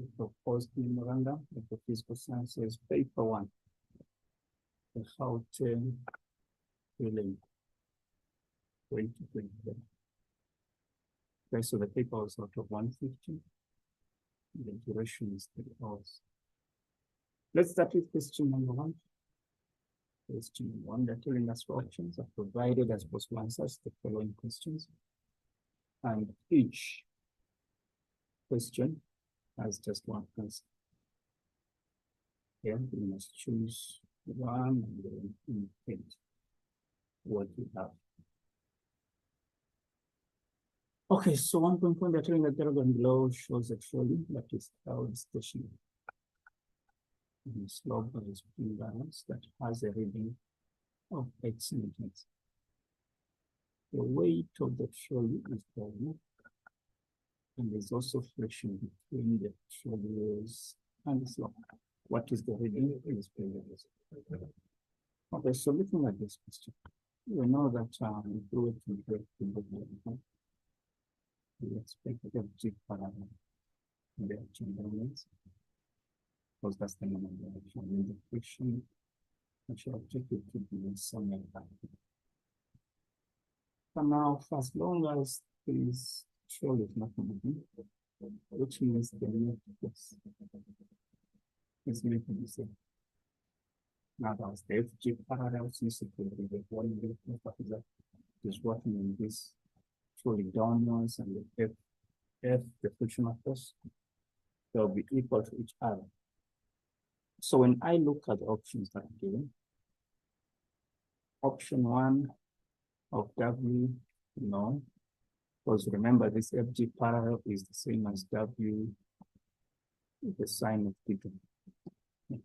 the proposed memorandum of the physical sciences paper 1, the Gauteng Prelim 2020. Okay, so the paper was out of 150. The duration is 3 hours. Let's start with question number 1. Question 1, they're telling us for options are provided as possible answers to the following questions. And each question has just one answer. Here we must choose one and then indicate what we have. Okay, so 1.1, they're telling that the diagram below shows a trolley that is held stationary. And slope is imbalance that has a reading of 8 centimeters. The weight of the trolley is down, and there's also friction between the trolley wheels and the slope. What is the reading? Okay, so looking at this question, we know that we expect the G parallel in the action domains, because that's the normal direction. And the friction, which objective to be somewhere back. But now, for as long as this trolley is not moving, which means the net force is going to be same. Now, that's the FG parallel since it will be the one that is working in this trolley downwards, and the F, the frictional force, they'll be equal to each other. So when I look at the options that are given, option 1 of W, no, because remember this FG parallel is the same as W, the sine of theta,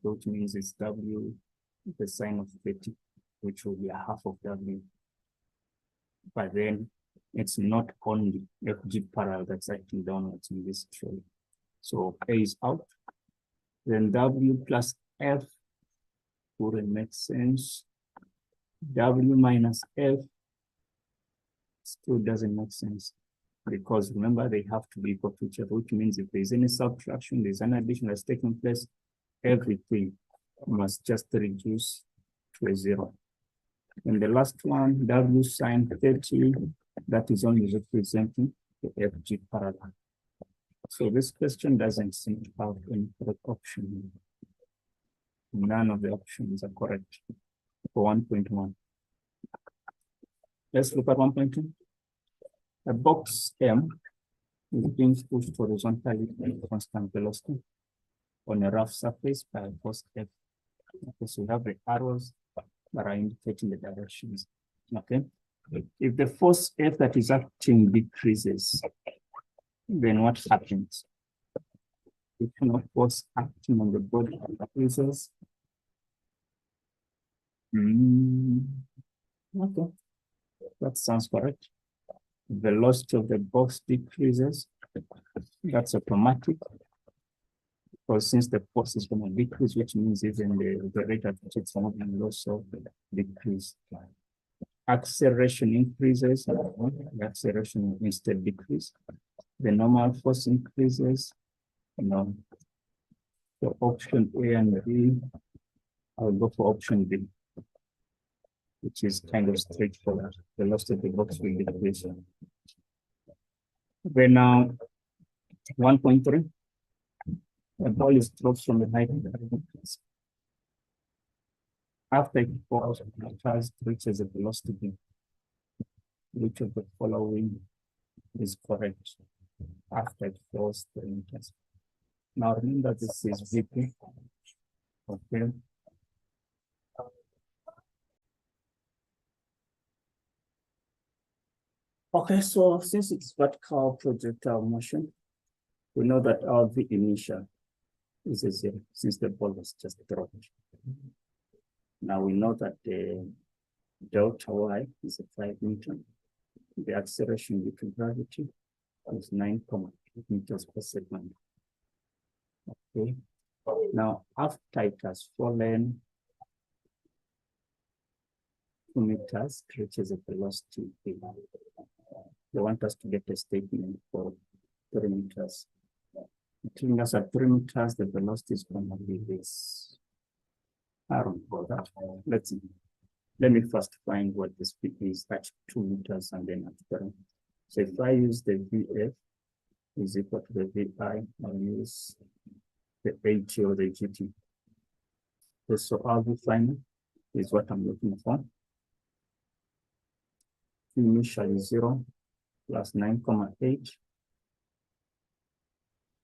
which means it's W, the sine of theta, which will be a half of W. But then it's not only FG parallel that's acting downwards in this trolley. So A is out. Then W plus F wouldn't make sense. W minus F still doesn't make sense, because remember they have to be equal to each other, which means if there's any subtraction, there's an addition that's taking place, everything must just reduce to a 0. And the last one, W sine 30, that is only representing the FG parallel. So this question doesn't seem to have any correct option. None of the options are correct for 1.1. Let's look at 1.2. A box M is being pushed horizontally at constant velocity on a rough surface by a force F. Okay, so we have the arrows that are indicating the directions. Okay, if the force F that is acting decreases, then what happens? If no force acting on the body decreases. Okay, that sounds correct. Velocity of the box decreases. That's automatic, because since the force is going to decrease, which means even the rate at which it's moving will also decrease. Acceleration increases. The acceleration will instead decrease. The normal force increases. So option A and B, I'll go for option B, which is kind of straightforward. The velocity of the box will decrease. Then now, 1.3, the ball is dropped from the height. After it falls, it reaches a velocity. Which of the following is correct? After it falls the meters. Now remember this is VP. Okay. Okay, so since it's vertical projectile motion, we know that our V initial is a 0 since the ball was just dropped. Now we know that the delta Y is a 5 Newton. The acceleration due to gravity is 9.8 meters per second. Okay. Now after it has fallen 2 meters, it reaches a velocity. They want us to get a statement for 3 meters. Telling us at 3 meters, the velocity is going to be this. I don't know that. Let me first find what the speed is at 2 meters and then at 3. So if I use the VF is equal to the VI, I'll use the AT or the GT. So RV final is what I'm looking for. Initially 0 plus 9,8.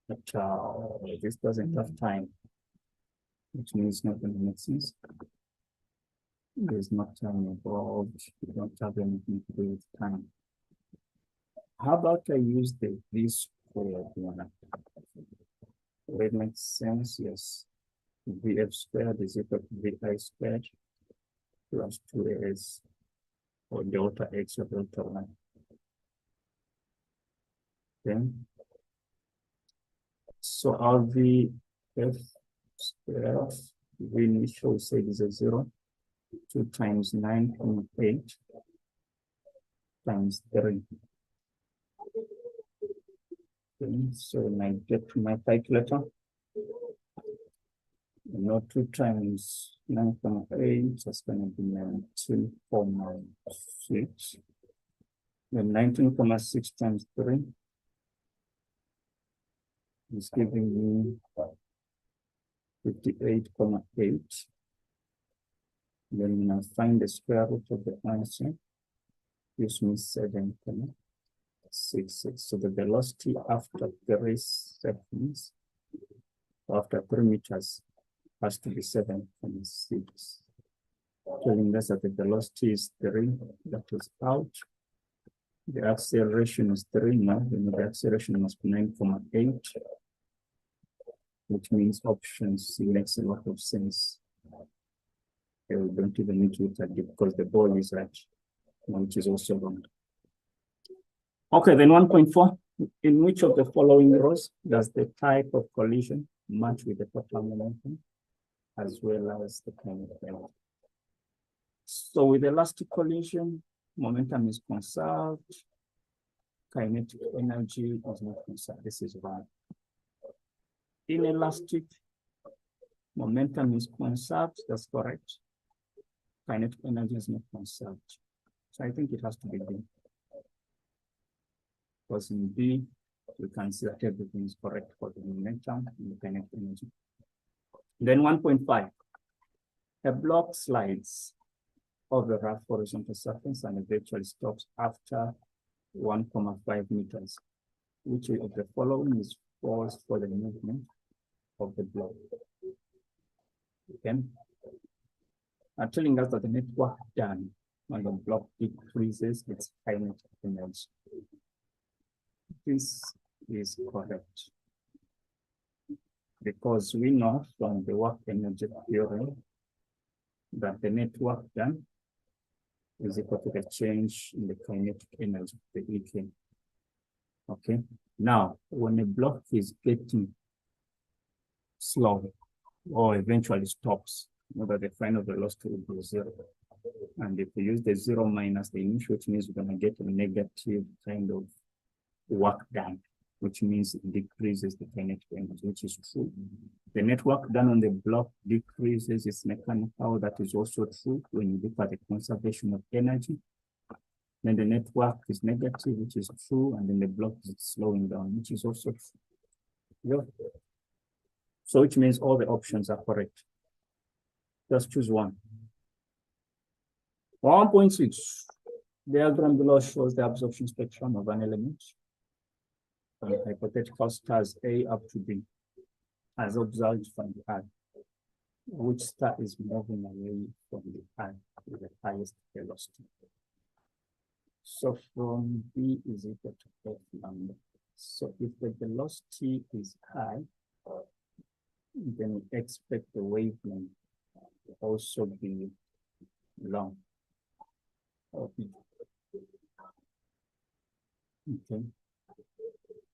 But this doesn't have time, which means not going to make sense. There's no time involved. You don't have anything to do with time. How about I use the V squared one? It makes sense, yes. VF squared is equal to VI squared plus 2AS or delta X or delta Y. Then, so our VF squared, we initially say is a 0. 2 times 9.8 times 3. Okay, so when I get to my calculator, 2 times 9.8 is going to be 19.6. Then 19.6 times 3 is giving me 58.8. Then when I find the square root of the answer, gives me 7.66. So the velocity after 3 seconds, after 3 meters, has to be 7.6. Telling us that the velocity is 3, that is out. The acceleration is 3 now, then the acceleration must be 9.8, which means option C makes a lot of sense. We don't even need to look at it because the ball is right, which is also wrong. Okay, then 1.4. In which of the following rows does the type of collision match with the total momentum as well as the kinetic energy? So with elastic collision, momentum is conserved, kinetic energy is not conserved. This is one. Inelastic, momentum is conserved, that's correct. Kinetic energy is not conserved. So I think it has to be B. Because in B, we can see that everything is correct for the momentum and the kinetic energy. Then 1.5. A block slides over a rough horizontal surface and eventually stops after 1.5 meters. Which of the following is false for the movement of the block? Okay. Are telling us that the net work done when the block decreases its kinetic energy. This is correct. Because we know from the work energy theory that the net work done is equal to the change in the kinetic energy, the EK. Okay. Now, when a block is getting slow or eventually stops, know that the final velocity will be 0. And if we use the 0 minus the initial, which means we're going to get a negative kind of work done, which means it decreases the kinetic energy, which is true. The net work done on the block decreases its mechanical, that is also true when you look at the conservation of energy. Then the net work is negative, which is true, and then the block is slowing down, which is also true. Yeah. So which means all the options are correct. Just choose one. 1.6. The diagram below shows the absorption spectrum of an element from hypothetical stars A up to B, as observed from the Earth. Which star is moving away from the Earth with the highest velocity? So from B is equal to F lambda. So if the velocity is high, then we expect the wavelength to also be long. Okay.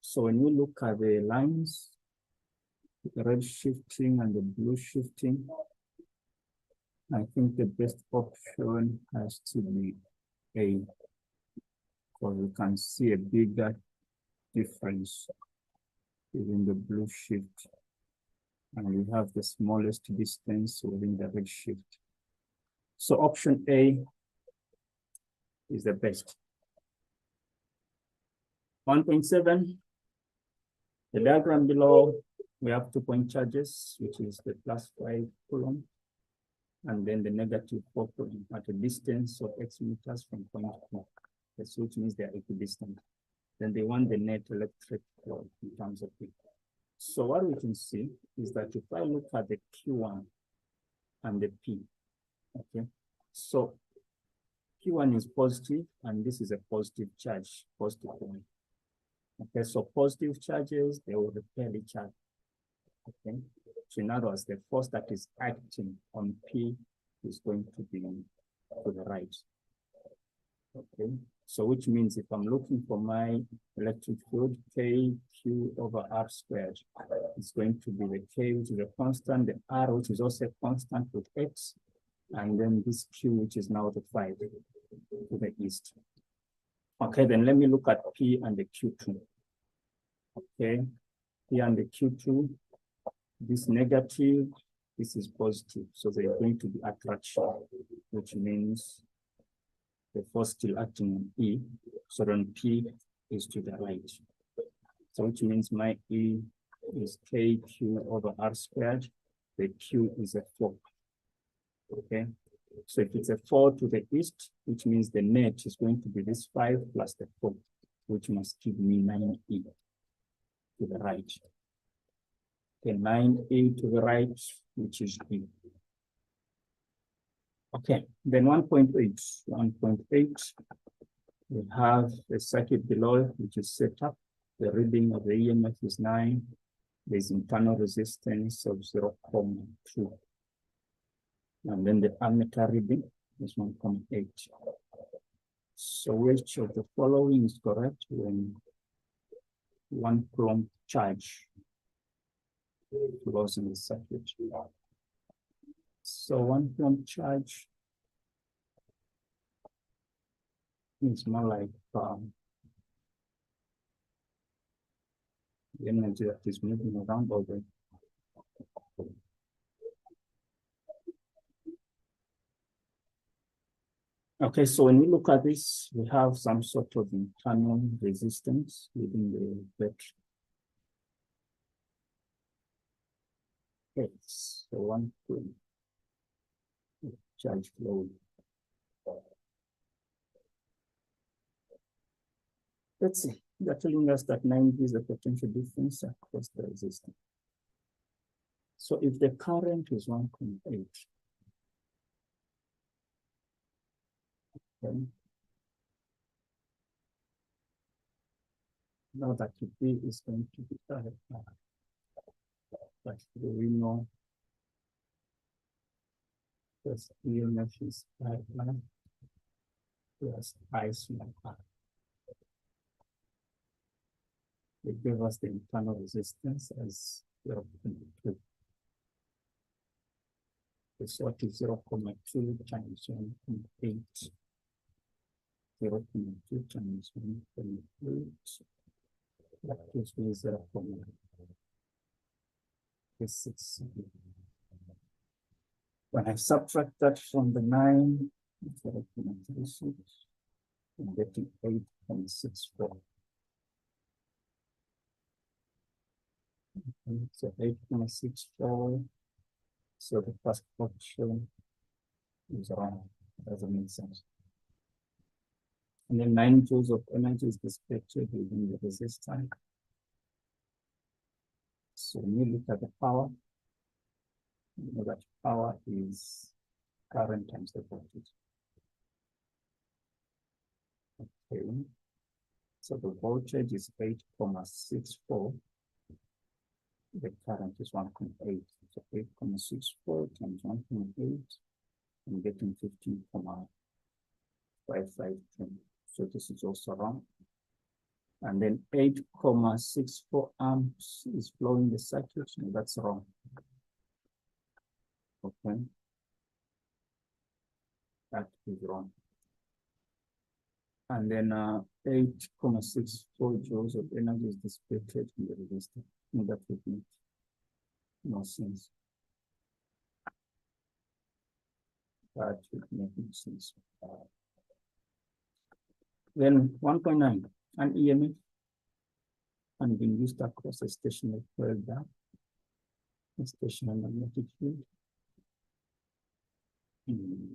So when we look at the lines, the red shifting and the blue shifting, I think the best option has to be A, because we can see a bigger difference. within the blue shift, and we have the smallest distance within the red shift. So option A is the best. 1.7, the diagram below, we have 2-point charges, which is the +5 coulomb, and then the -4 coulomb at a distance of x meters from point P. That's which means they are equidistant. Then they want the net electric flow in terms of P. So what we can see is that if I look at the Q1 and the P, okay, so Q1 is positive, and this is a positive charge, positive one. Okay, so positive charges, they will repel each other. Okay, so in other words, the force that is acting on P is going to be to the right. Okay, so which means if I'm looking for my electric field, KQ over R squared, it's going to be the K, which is a constant, the R, which is also a constant with X, and then this Q, which is now the 5 to the east. Okay, then let me look at P and the Q2. Okay, P and the Q2, this negative, this is positive. So they're going to be attraction, which means the force still acting on E. So then P is to the right. So which means my E is KQ over R squared. The Q is a 4. Okay, so if it's a 4 to the east, which means the net is going to be this 5 plus the 4, which must give me 9E to the right. Okay, 9E to the right, which is E. Okay, then 1.8. 1.8, we have the circuit below, which is set up. The reading of the EMF is 9. There's internal resistance of 0.2. And then the ammeter reading is 1.8. So which of the following is correct when 1 coulomb charge flows in the circuit? So 1 coulomb charge is more like the energy that is moving around all the. Okay, so when we look at this, we have some sort of internal resistance within the battery. Okay, so 1 coulomb charge flow. Let's see, they're telling us that 9V is the potential difference across the resistance. So if the current is 1.8, okay, now that P is going to be but we know this EMF is I plus I small r. They give us the internal resistance as 0.2. So what is 0.2 times 1.8? 0.2 times 1.8. That gives me 0.6. When I subtract that from the 9, 0.36, I'm getting 8.64. So 8.64. So the first option is wrong. Doesn't make sense. And then 9 joules of energy is dissipated within the resistor. So when you look at the power, you know that power is current times the voltage. Okay. So the voltage is 8.64. The current is 1.8. So 8.64 times 1.8, I'm getting 15.552. So this is also wrong. And then 8.64 amps is flowing the circuit, and that's wrong. Okay. That is wrong. And then 8.64 joules of energy is dissipated in the resistor. No, that would make no sense. That would make no sense. Then 1.9, an EMF and being used across a stationary coil gap, a stationary magnetic field.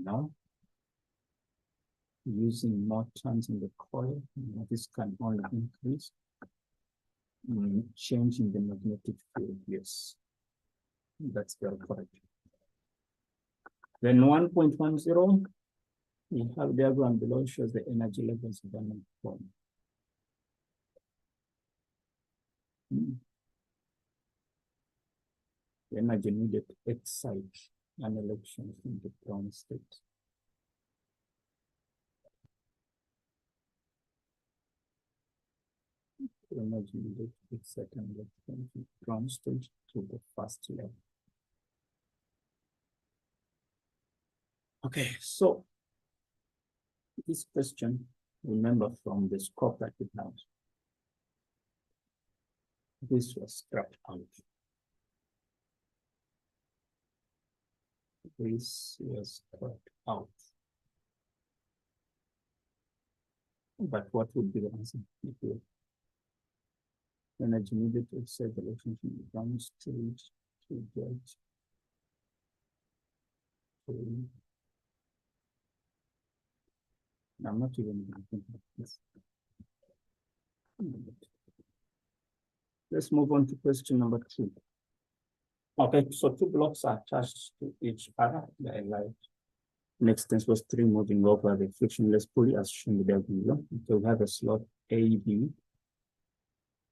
Now, using more turns in the coil, this can only increase. Changing the magnetic field, yes, that's very correct. Then 1.10, we have diagram below shows the energy levels of an form. The energy needed to excite an electron in the ground state. The energy needed to excite an electron in the ground state to the first level. Okay, so this question, remember from the scope that we have, this was scrapped out. This was scrapped out. But what would be the answer? Energy needed to excite the electron from the ground state to get to. I'm not even thinking of this. Let's move on to question number 2. Okay, so 2 blocks are attached to each other. They lie next was 3 moving over the frictionless pulley as shown in the diagram below. So we have a slope AB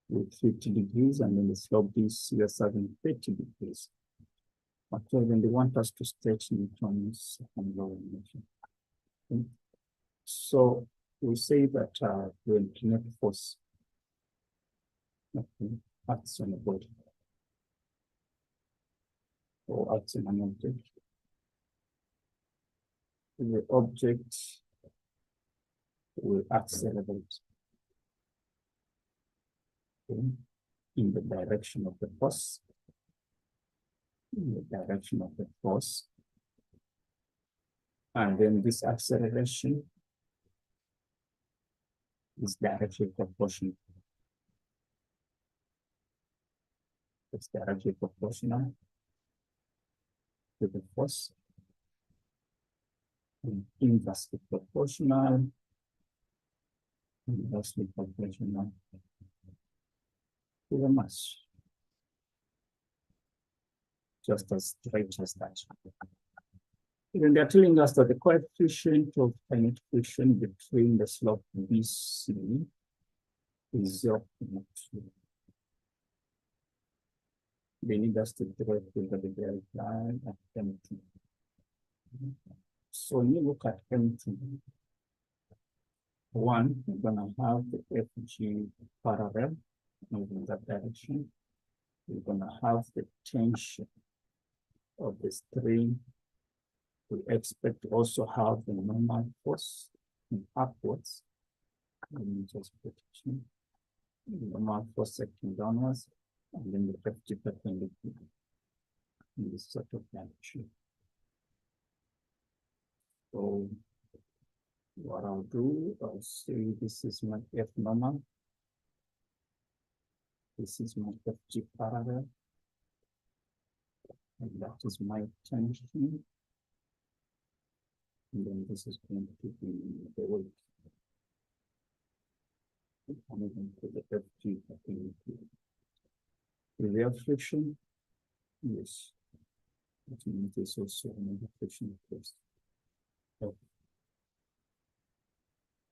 with 50 degrees, and then the slope BC is 30 degrees. Okay, then they want us to state Newton's second law of motion. Okay. So we say that when kinetic force acts on a body or acts on an object, the object will accelerate in the direction of the force, and then this acceleration is directly proportional. It's directly proportional to the force, and inversely proportional, to the mass. Just as straight as that. Then they're telling us that the coefficient of kinetic friction between the slope BC is 0.2. They need us to draw the direct line at M2. So when you look at M2, one, we're gonna have the FG parallel moving that direction. We're gonna have the tension of the string. We expect to also have the normal force upwards. Let me just put it in. The normal force acting downwards, and then the FG perpendicular in this sort of direction. So what I'll do, I'll say this is my F normal. This is my FG parallel. And that is my tension. And then this is going to be the weight. I'm going to put the FG perpendicular. Is there friction? Yes. That means there's also another friction force. Okay.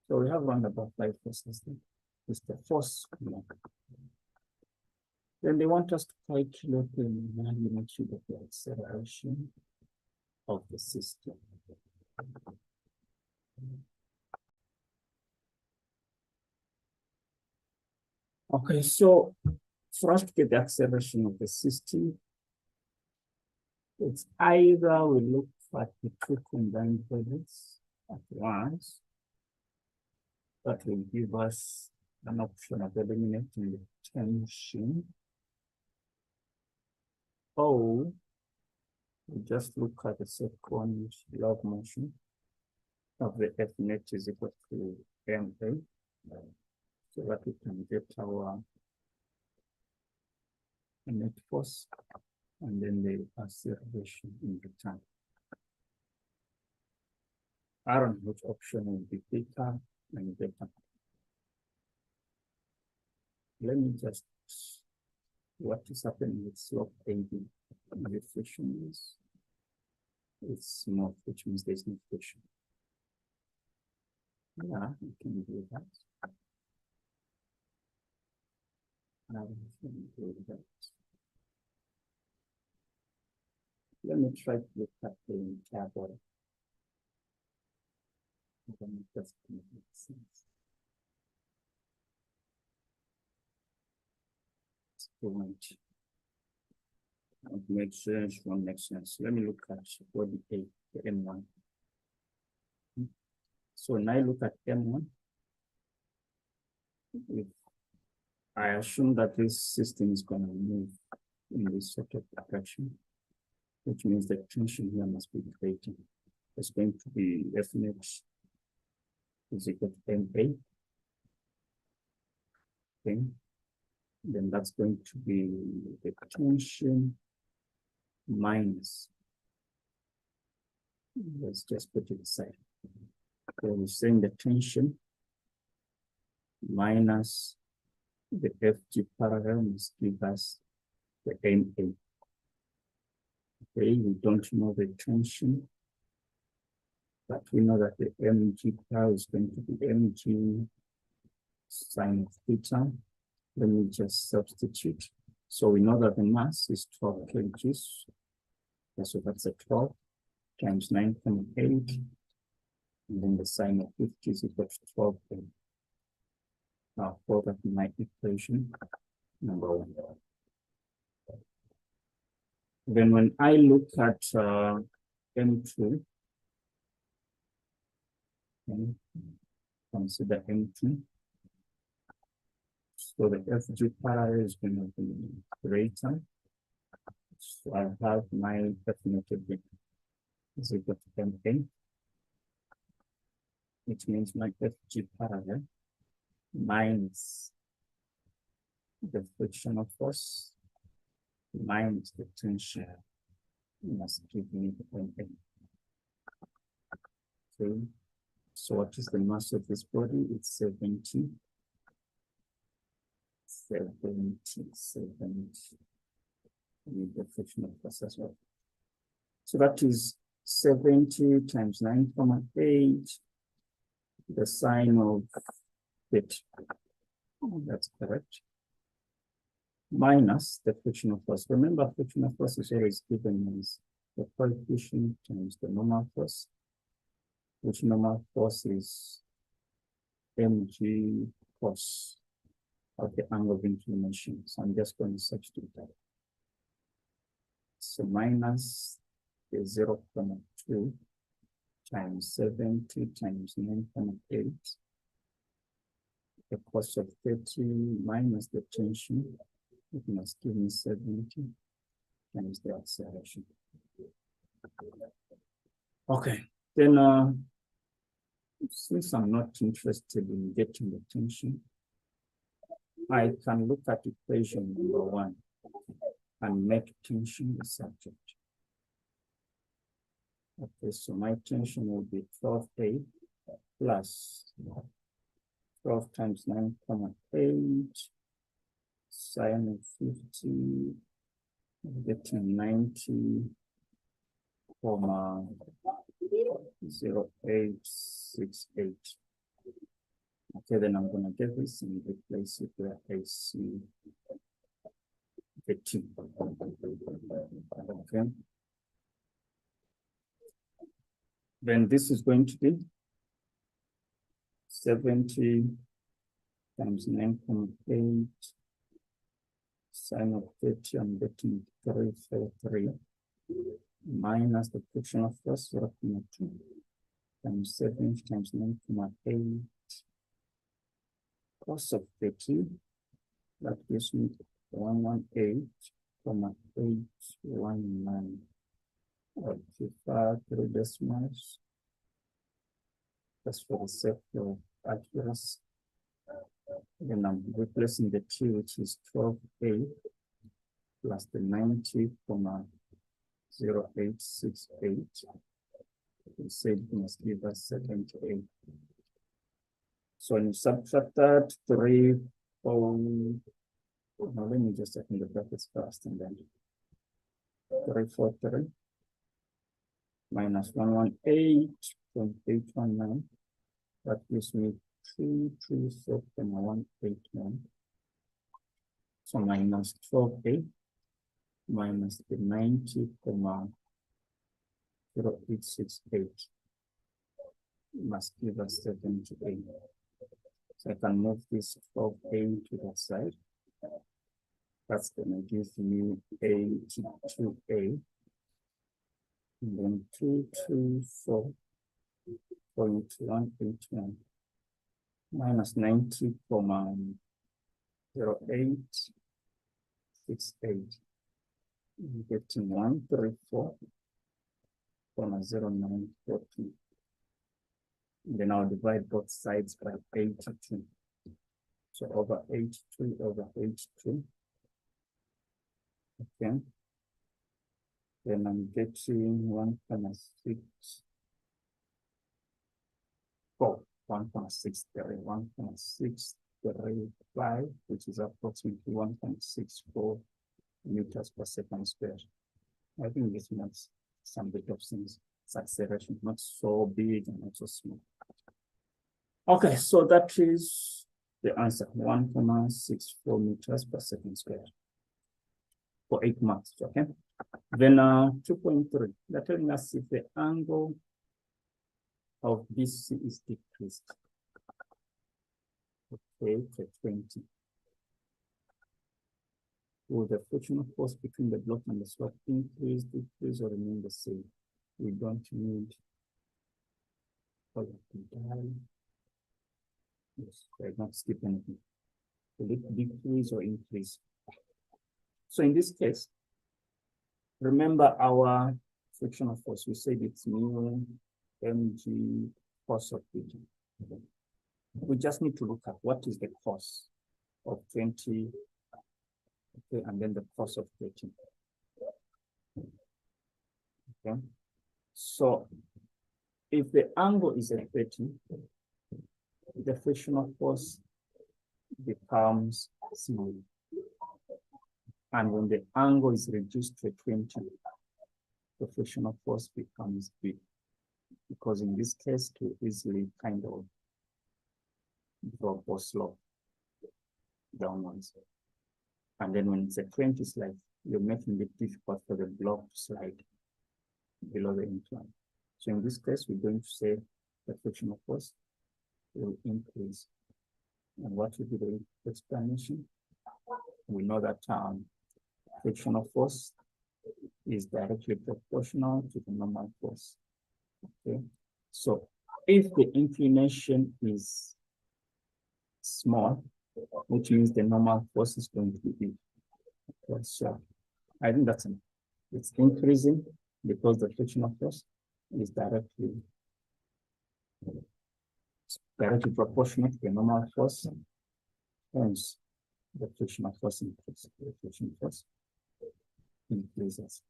So we have around about 5 forces. It's the force. Then they want us to calculate the magnitude of the acceleration of the system. Okay, so for us to get the acceleration of the system, it's either we look at the 2 combined values at once. That will give us an option of eliminating the tension O, we just look at the second law of motion of the F net is equal to MA, so that we can get our net force and then the acceleration in return. I don't know which option will be bigger and better. Let me just, what is happening with slope AB? The friction is, it's small, which means there's no friction. Yeah, we can do that. Let me try to look at the entire body. Just make sense. Makes sense, one makes sense. Let me look at body A, the M1. So when I look at M1, if I assume that this system is going to move in this sort of direction, which means the tension here must be greater. It's going to be F net is equal to MA. Okay. Then that's going to be the tension minus. Let's just put it aside. So we're saying the tension minus the FG parallel must give us the MA. Okay, we don't know the tension, but we know that the mg power is going to be mg sine of theta. Let me just substitute. So we know that the mass is 12 kgs. So that's a 12 times 9.8. And then the sine of 50 is equal to 12. Now, for that, my equation number 1. Then when I look at M2, okay, consider M2. So the FG parallel is going to be greater. So I have my definitive is equal to MA, which means my FG parallel minus the frictional force minus the tension must give me the MA. Okay, so what is the mass of this body? It's 70. 70. With the frictional force as well. So that is 70 times 9.8, the sine of it. That's correct. Minus the frictional force. Remember, frictional force is always given as the coefficient times the normal force, which normal force is mg cos of the angle of inclination. So I'm just going to substitute that. So minus the 0.2 times 70 times 9.8. The cos of 30 minus the tension, it must give me 70 times the acceleration. Okay, then since I'm not interested in getting the tension, I can look at equation number 1 and make tension the subject. Okay, so my tension will be 12A plus 12 times 9.8 sine of 50, getting 90, 0.0868. Okay, then I'm going to get this and replace it where I see the T. Okay. Then this is going to be 70 times 9.8 sine of 30, I'm getting 343 minus the frictional force 0.2 times 7 times 9.8 cos of 30, that gives me 118 0.819. Prefer 3 decimals. Just for the sake of accuracy. Then I'm replacing the t, which is 12a plus the 90,0868. We said it must give us 78. So when you subtract that, 3, 4, now let me just open the brackets first and then 343 minus 118.819. That gives me 337.181. So minus 12a minus the 90,0868 must give us 78. So I can move this 12a to that side. That's going to give me 82a. And then 224.181 minus 90,0868. I'm getting 134.0914. Then I'll divide both sides by 82. So over 82 over 82. Okay. Then I'm getting 1.635, which is approximately 1.64 meters per second squared. I think this makes some bit of sense. It's acceleration, not so big and not so small. Okay, so that is the answer, 1.64 meters per second squared for 8 marks, okay? Then 2.3, they're telling us if the angle of BC is decreased, okay, to 20. Will the frictional force between the block and the slot increase, decrease, or remain the same? We don't need projectile. Yes, I not skip anything. Will it decrease or increase? So in this case, remember our frictional force. We said it's mu mg cos of theta. We just need to look at what is the cos of 20, okay, and then the cos of 13. Okay, so if the angle is at 30, the frictional force becomes small. And when the angle is reduced to 20, the frictional force becomes big. Because in this case, to easily kind of drop or slope downwards. And then when it's a 20 slide, you're making it difficult for the block to slide below the incline. So in this case, we're going to say the frictional force will increase. And what will be the explanation? We know that frictional force is directly proportional to the normal force. Okay, so if the inclination is small, which means the normal force is going to be big. Okay, so I think that's enough. It's increasing because the frictional force is directly proportional to the normal force. Hence, the frictional force increases. The frictional force increases.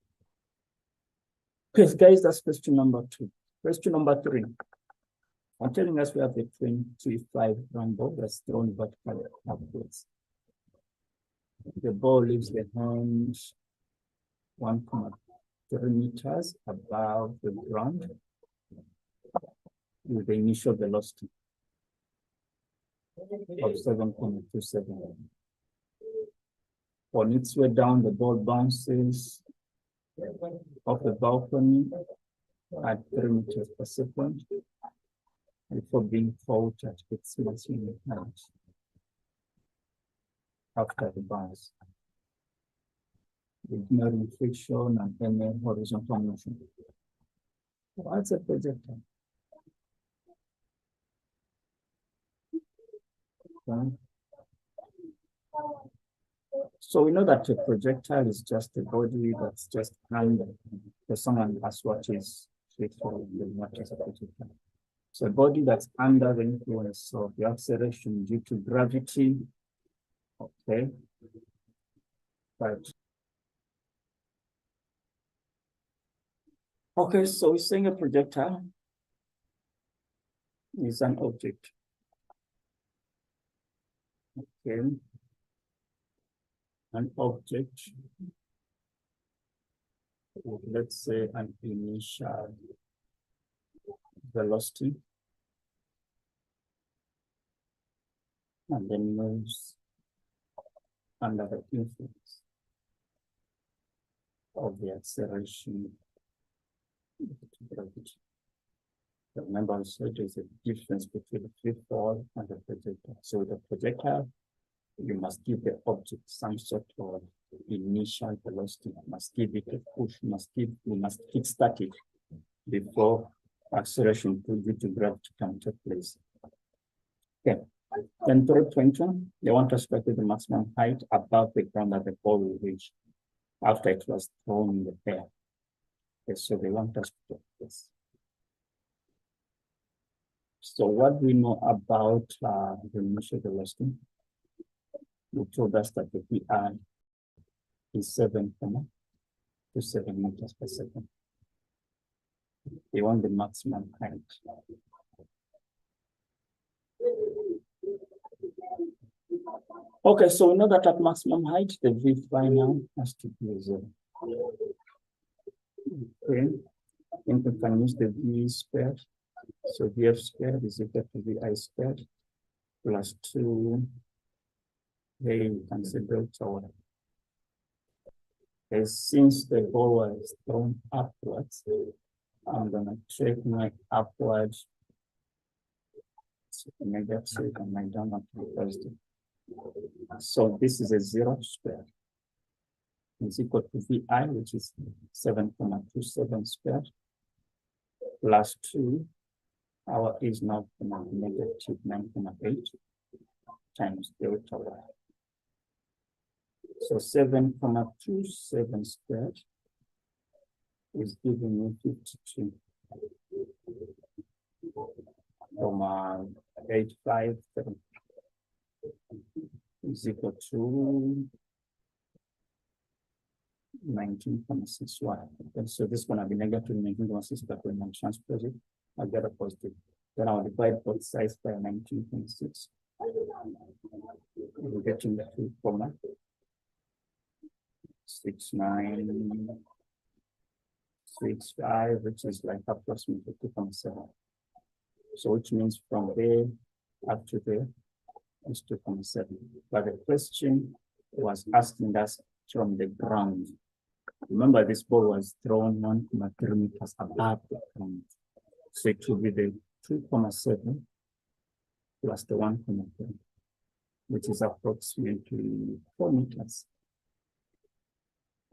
Okay, guys, that's question number 2. Question number 3. I'm telling us we have a 25 round ball that's thrown vertically upwards. The ball leaves the hand 1.3 meters above the ground with the initial velocity of 7.27. On its way down, the ball bounces off the balcony at 3 meters per second before being caught at its maximum height after the bounce, ignoring friction and any horizontal motion. What's a projectile? Okay. So we know that a projectile is just a body that's just under. So someone asks what is straightforward and what is a projectile. So a body that's under the influence of the acceleration due to gravity. Okay. Right. Okay, so we're saying a projectile is an object. Okay. An object with, let's say, an initial velocity and then moves under the influence of the acceleration due to gravity. Remember, I said there's a difference between the free fall and the projectile. So with the projectile, you must give the object some sort of initial velocity. You must give it a push. You must kickstart it before acceleration due to gravity can take place. Okay. Then third question, they want us to calculate the maximum height above the ground that the ball will reach after it was thrown in the air. Okay, so they want us to do this. So what do we know about the initial velocity? We told us that the VI is 7.27 meters per second. They want the maximum height. Okay, so we know that at maximum height, the V final has to be 0. Okay, I think we can use the V squared. So VF squared is equal to VI squared plus 2. Here you can see delta Y. Okay, since the ball was thrown upwards, I'm going to take my upward negative and my downward to be positive. So this is a 0 squared. It's equal to VI, which is 7.27 squared, plus 2. Our is now negative 9.8 times delta Y. So 7.27 squared is giving me 52. 857 is equal to 19.61. Okay, so this one will be negative 19.6, but when I transpose it, I'll get a positive. Then I'll divide both sides by 19.6. We're getting the 2.6965, which is like approximately 2.7. So which means from there up to there is 2.7. But the question was asking us from the ground. Remember, this ball was thrown 1.3 meters above the ground. So it will be the 2.7 plus the 1.3, which is approximately 4 meters.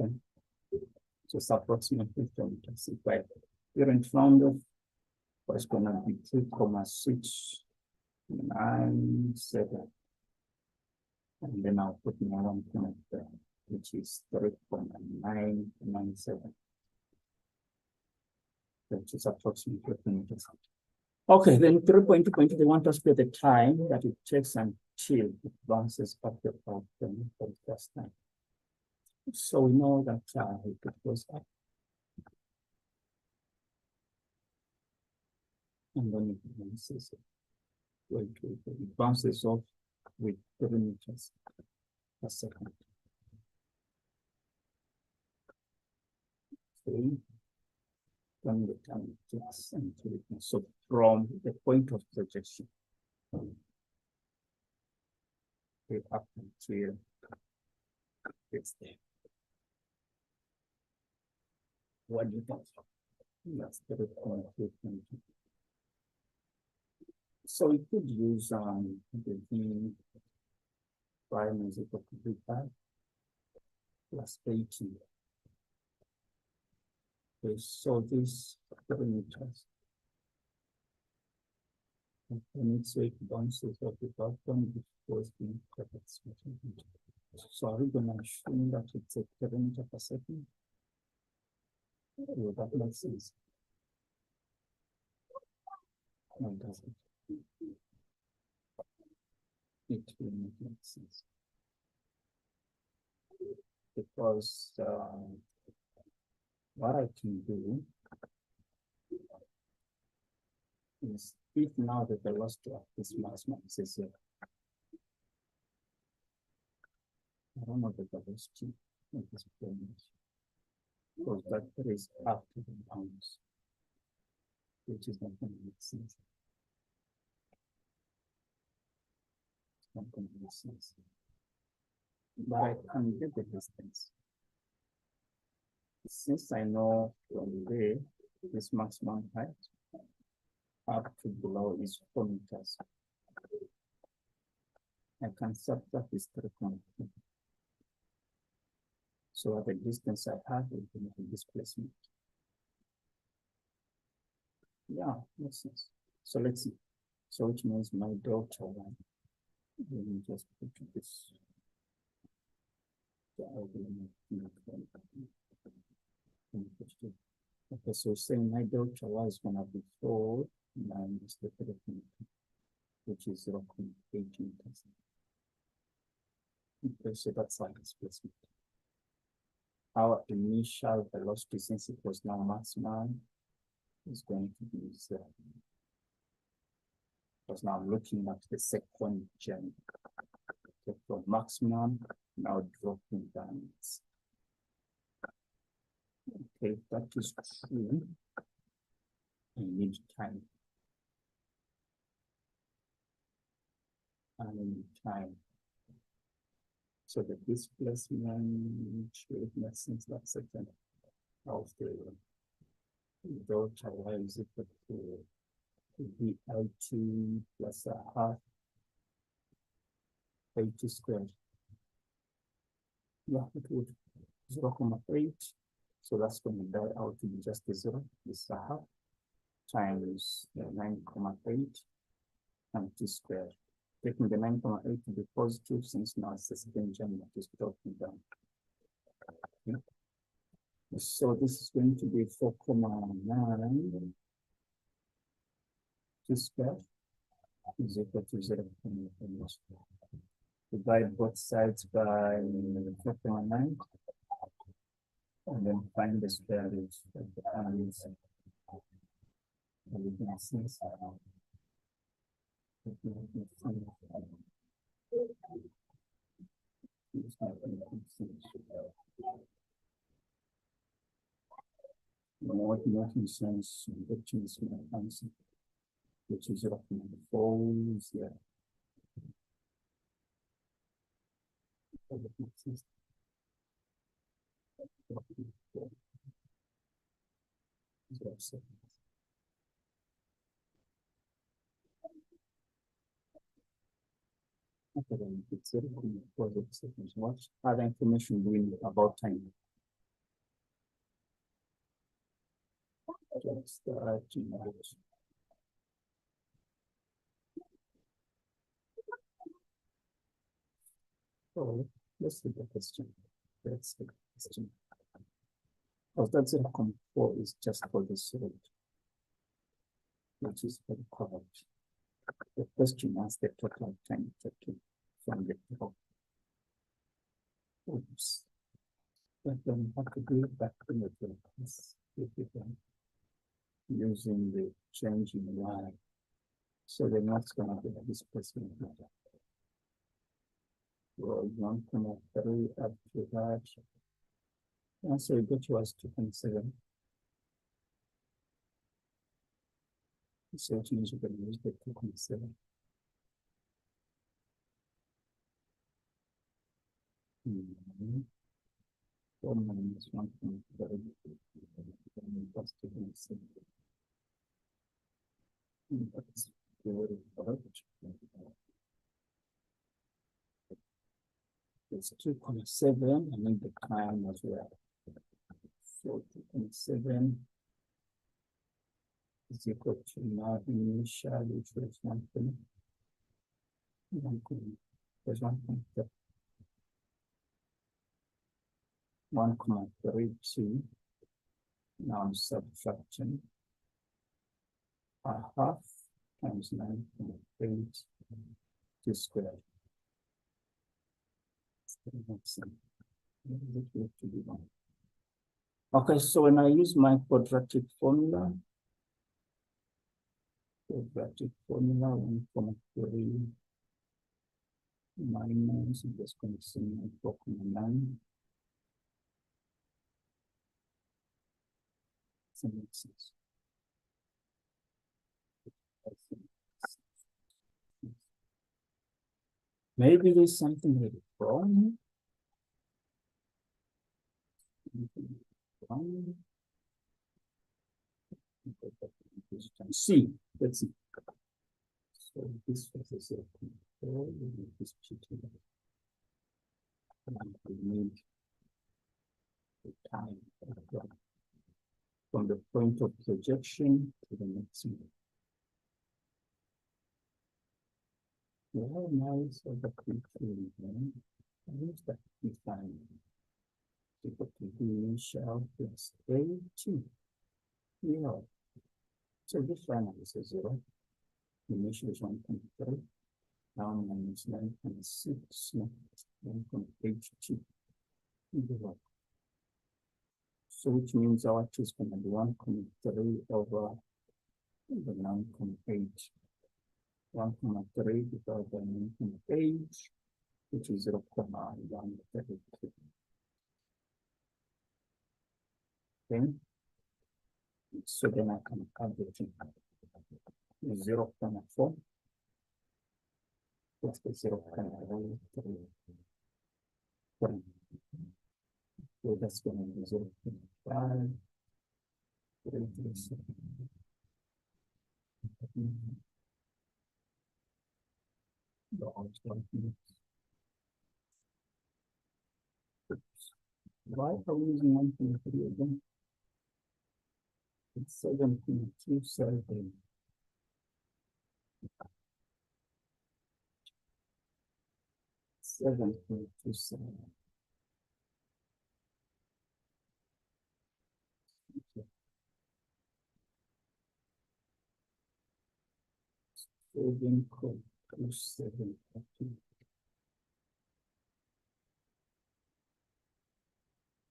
Okay. So it's approximately 4 meters. If I here in front of, it's going to be 2.697. And then I'll put my 1.3, which is 3.997. Which is approximately 4 meters. Okay, then 3.2.2, they want us to get the time that it takes until it bounces off the problem for the first time. So we know that it goes up. And then it bounces. It bounces off with 3 meters per second. Okay. From the time it takes until it can. So from the point of projection, up until it's there. What do you think? That's 3.2. So we could use the V prime is equal to V5 plus 80. Okay, so this 3 meters. And it so it bounces off the bottom because the perfect switching. So are we going to assume that it's a kilometer per second? Will that make sense? No, it doesn't. It will not make sense. Because what I can do is, if now the velocity of this mass is zero, I don't know the velocity of this plane, because that is up to the bounds, which is not going to make sense. It's not going to make sense. But I can get the distance. Since I know from there, this maximum height up to below is 4 meters, I can subtract this 3.2. So at the distance I have will be my displacement. Yeah, makes sense. So let's see. So which means my delta one, let me just put this. Okay, so saying my delta y is gonna be 4 minus the 3.2, which is 0.8 meters. Okay, so that's our displacement. Our initial velocity, since it was now maximum, is going to be 0. Because now I'm looking at the second journey. Okay, from maximum, now dropping down. Okay, if that is true, I need time. I need time. So the displacement should make sense that second of the delta y is equal to VL2 plus a half H squared. Yeah, it would 0.8. So that's going to die out to be just a 0. This is a half times 9.8 and t squared. Taking the 9.8 to be positive, since now it's the second term that is dropping down. Okay. So this is going to be 4.9 t squared is equal to 0.8. Divide both sides by 4.9 and then find the square root of the answer. And we can see what making sense, which is my answer, which is 0.4 here. It's what other information do we need about time? Just so let's see the question. Let's see the question. Because that 0.4 is just for this root, which is for the coverage. The question asks the total time taken from the top. Oops. But then we have to do it back in the class using the change in y. So then what's going to be the displacement? Well, 1.3 up to that. And so it got you as 2.7. So it means you can use the 2.7. Mm-hmm. 4 minus 1.3 plus 2.7. That's very correct. It's 2.7 and then the time as well. So 2.7 is equal to now initial, which was 1.3. There's 1.3. 1,32. Now I'm subtracting a half times 9.8 2 squared. Okay, so when I use my quadratic formula, 1,3 minus, I'm just going to say 4.9. That makes sense. Maybe there's something really wrong. See, let's see. So this was a 0.4, this cheating. And we need the time from the point of projection to the maximum. Well, nice of the creature. I use that define. Equal to the initial plus A2. Yeah. So this final is a 0. Initial is 1.3. Now minus 9.6. 1.82. So which means our T is going to be 1.3 over the 9.8. 1.3 divided by 9.8, which is 0.132. Okay. So then I can calculate 0.4 plus the 0.3. So that's going to be 0.5. Why are we using 1.3 again? It's 7.27.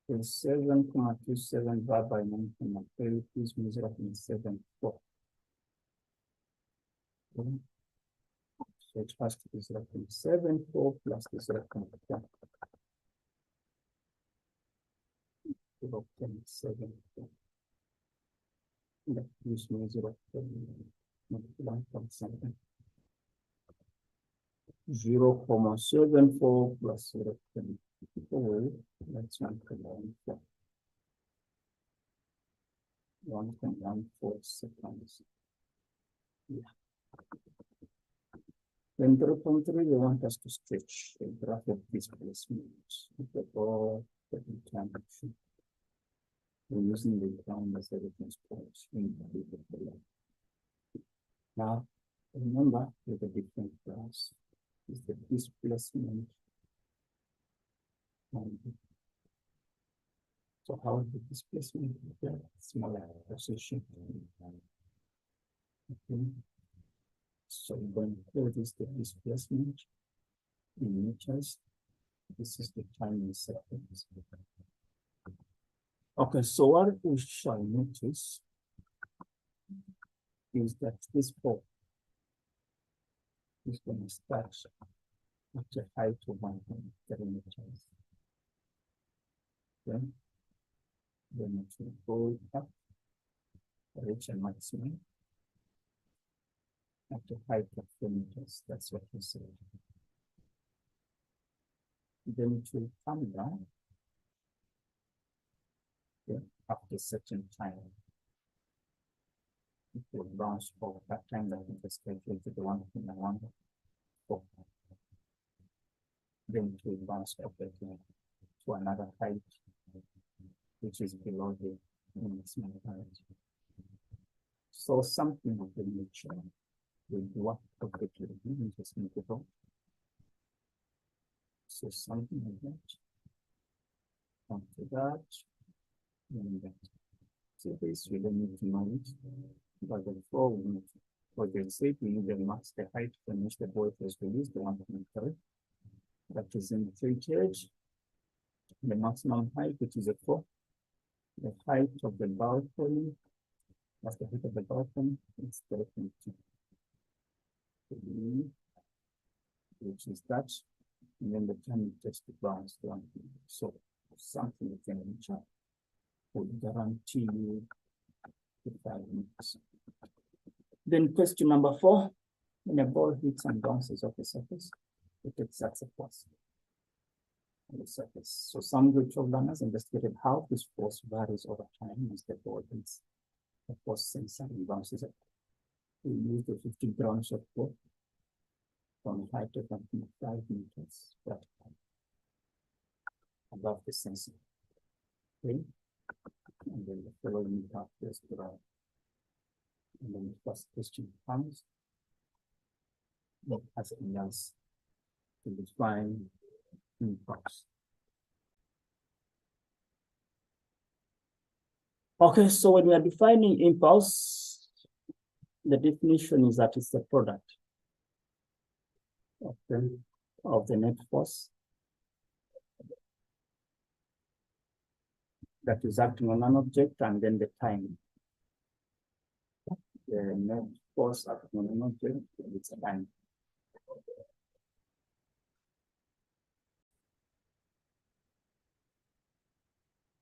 So 7.27 divided by 9.3 is measured in 7.4. Okay. So it has to be 0.74 plus the 0.4. 0.74. That gives me 0.1.7. 0.74 plus 0.4. That's 1.14. 1.14 seconds. Yeah. Then 0.3, they want us to stretch the graph of displacement. Before the interaction. We're using the ground as a reference point. Now, remember with the different graphs is the displacement. So how is the displacement? Smaller position. Okay. So we're going to call this the displacement in meters. This is the time in seconds. Okay, so what we shall notice is that this ball is going to start at a height of 1.3 meters. Then it will go up, reach a maximum at a height of 4 meters. That's what we said. Then it will come down after a certain time. It will bounce for that time that we just calculated the 1.14. Then it will bounce up again to another height, which is below the maximum height. So something of the nature will work perfectly. We just need to go. So something like that After that, and so this we don't need to know it, but before we need to, for the sake we need the max, the height from which the ball was released, the 1.3, that is in 3 kg, the maximum height, which is a 4, the height of the balcony, that's the height of the balcony, it's 3.2, which is that, and then the time it takes to bounce down. So something you can check would guarantee you 5 minutes. Then question number 4, when a ball hits and bounces off the surface, it exerts a force on the surface. So some virtual learners investigated how this force varies over time as the ball hits the force sensor and bounces up. We use the 50 grams of force from height of 1.5 meters vertical above the sensor. Okay, and then the following part is derived. And then the first question comes, asking us to define impulse. Okay, so when we are defining impulse, the definition is that it's the product of the net force that is acting on an object and then the time. The net force acting on an object is time.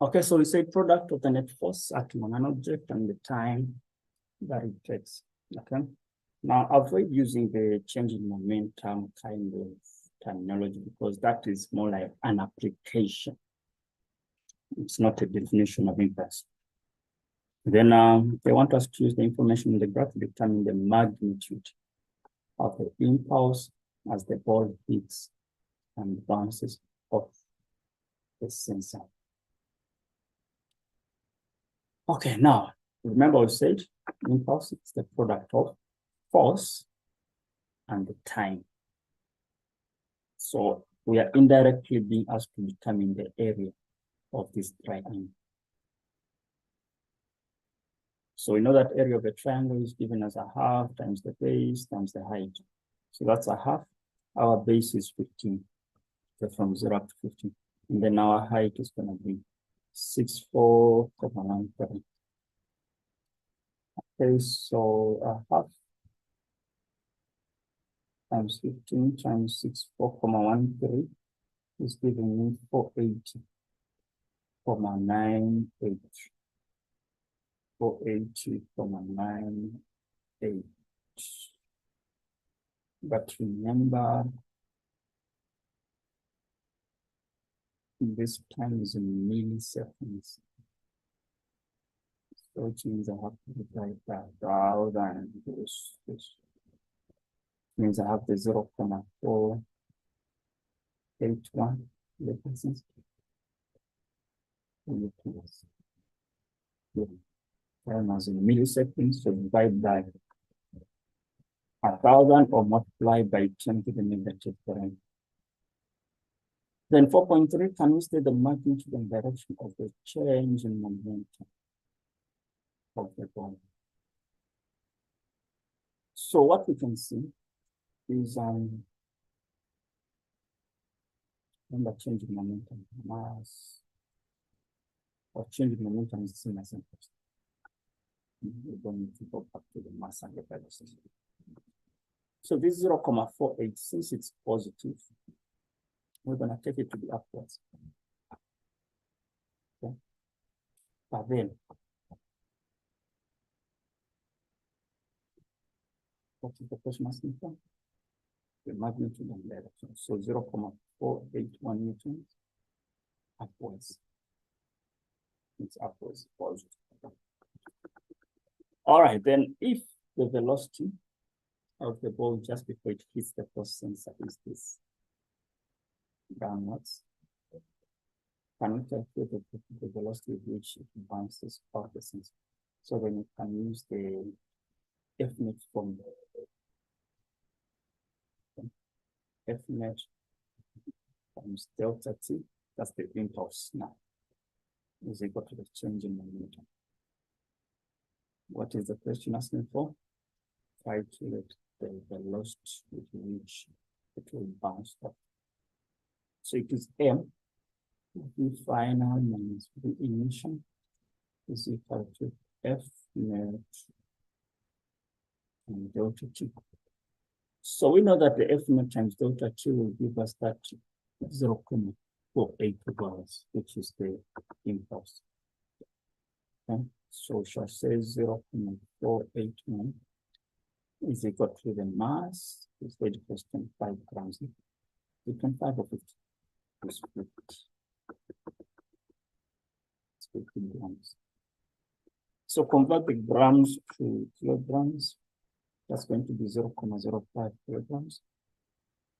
Okay, so we say product of the net force acting on an object and the time that it takes. Okay. Now avoid using the change in momentum kind of terminology because that is more like an application. It's not a definition of impulse. Then they want us to use the information in the graph to determine the magnitude of the impulse as the ball hits and bounces off the sensor. Okay, now remember we said impulse is the product of force and the time. So we are indirectly being asked to determine the area of this triangle. So we know that area of a triangle is given as a half times the base times the height. So that's a half. Our base is 15. So from 0 up to 15. And then our height is going to be 64.13. Okay, so a half times 15 times 64.13 is giving me 480.98. 480.98. But remember, this time is in milliseconds. So which means I have to divide that out and this means I have the 0.481 differences. Time as in milliseconds, so divide by 1,000 or multiply by 10 to the negative 9. Then 4.3, can we state the magnitude and direction of the change in momentum of the ball? So what we can see is when the change in momentum, mass or change in momentum is the same as impulse. We don't need to go back to the mass and the velocity. So this 0.48, since it's positive, we're going to take it to the upwards. Okay. But then, what is the question asking for? The magnitude and direction. So 0.481 newtons upwards. It's upwards, positive. All right, then if the velocity of the ball just before it hits the first sensor is this downwards, can we calculate the velocity with which it bounces off the sensor? So then you can use the F net formula. F net times delta T, that's the impulse now. is equal to the change in momentum. What is the question asking for? Calculate the velocity with which it will bounce up. So it is M, V final minus V initial is equal to F net and delta T. So we know that the F net times delta T will give us that 0.48 hours, which is the impulse. Okay, so we shall say 0.481 is equal to the mass, is 25 grams. 25 or 50? It's 50. It's 50 grams. So convert the grams to kilograms. That's going to be 0.05 kilograms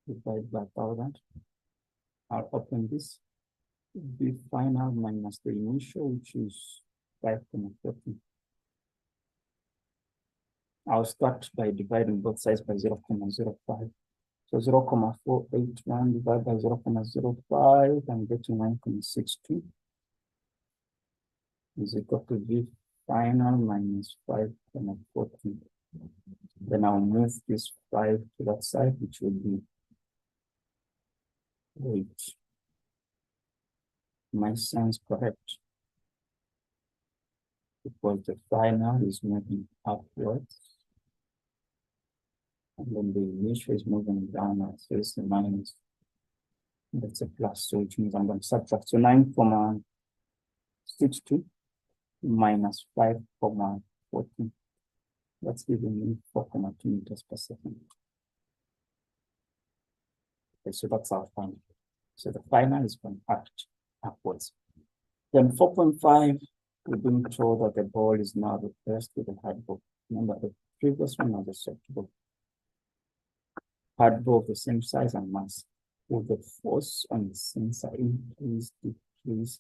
divided by 1,000. I'll open this. The final minus the initial, which is 5.14. I'll start by dividing both sides by 0.05. So 0.481 divided by 0.05, I'm getting 9.62 is equal to V final minus 5.14. Then I'll move this 5 to that side, which will be 8. My sense correct, because the final is moving upwards, and then the initial is moving downwards. So it's a minus, that's a plus, so which means I'm going to subtract. So 9.62 minus 5.14. That's giving me 4.2 meters per second. Okay, so that's our final. So the final is going to act upwards. Then 4.5, we've been told that the ball is now replaced with a hard ball. Remember, the previous one was a soft ball. Hard ball of the same size and mass. Will the force on the sensor increase, decrease,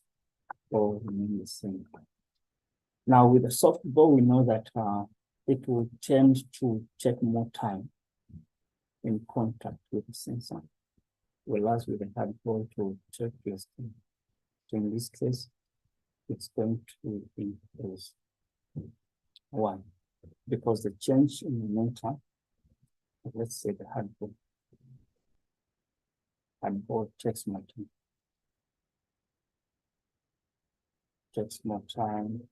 or remain the same? Now, with the soft ball, we know that it will tend to take more time in contact with the sensor, whereas with the hard ball to take less time. So in this case, it's going to increase. Why? Because the change in momentum, let's say the hard ball takes more time. Takes more time.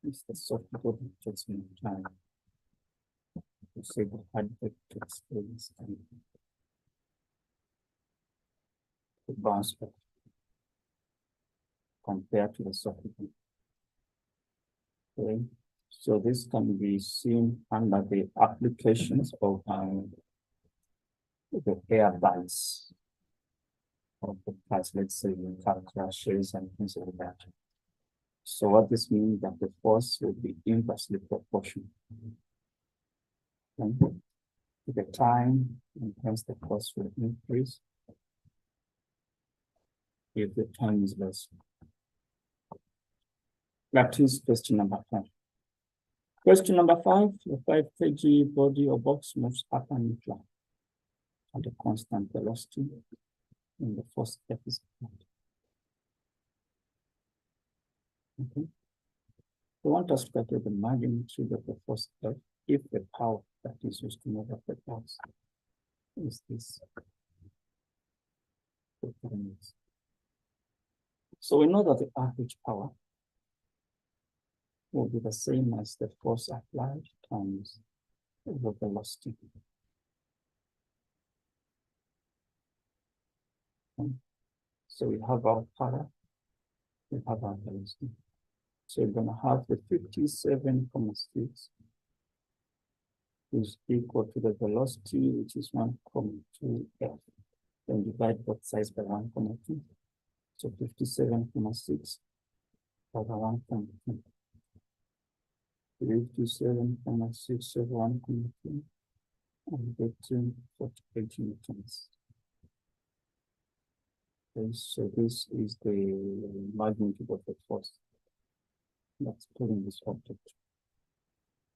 It's the soft ball that takes more time. You say the hard ball takes less time to bounce back compared to the soft ball. Okay. So this can be seen under the applications of the air bags of the cars, let's say in car crashes and things like that. So what this means that the force will be inversely proportional to the time, and hence the force will increase if the time is less. That is question number 5. Question number 5, the 5 kg body or box moves up and down at a constant velocity in the force F is applied. Okay. They want us to calculate the magnitude of the force F if the power that is used to move up the box is this. So we know that the average power will be the same as the force applied times the velocity. Okay. So we have our power, we have our velocity. So we're going to have the 57.6 is equal to the velocity, which is 1.2 F. Then divide both sides by 1.2. So 57.6 over 1.2. 57.6 over 1.2. And getting 48 newtons. Okay, so this is the magnitude of the force that's pulling this object.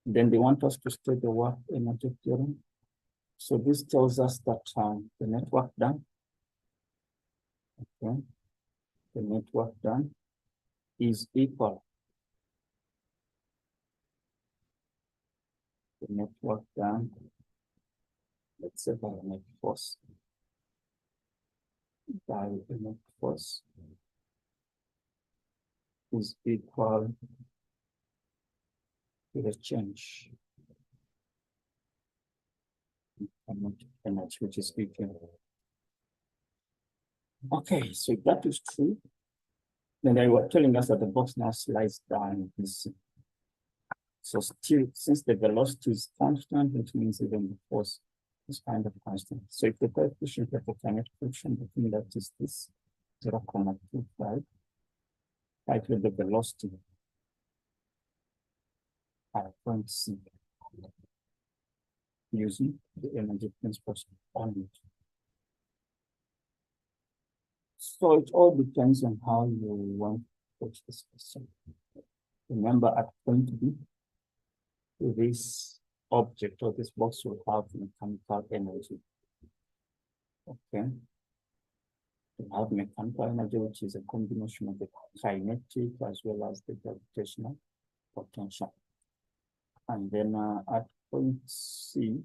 Then they want us to state the work energy theorem. So this tells us that the net work done Okay, the net work done is equal. The net work done, let's say by net force, by the net force is equal to the change in energy, which is equal. Okay, so if that is true, then they were telling us that the box now slides down this. So still, since the velocity is constant, which means even the force is kind of constant. So if the coefficient of the kinetic friction between that is this 0.25, calculate the velocity at point C using the energy principle on it. So it all depends on how you want to approach this question. Remember, at point B, this object or this box will have mechanical energy. Okay. You have mechanical energy, which is a combination of the kinetic as well as the gravitational potential. And then at point C,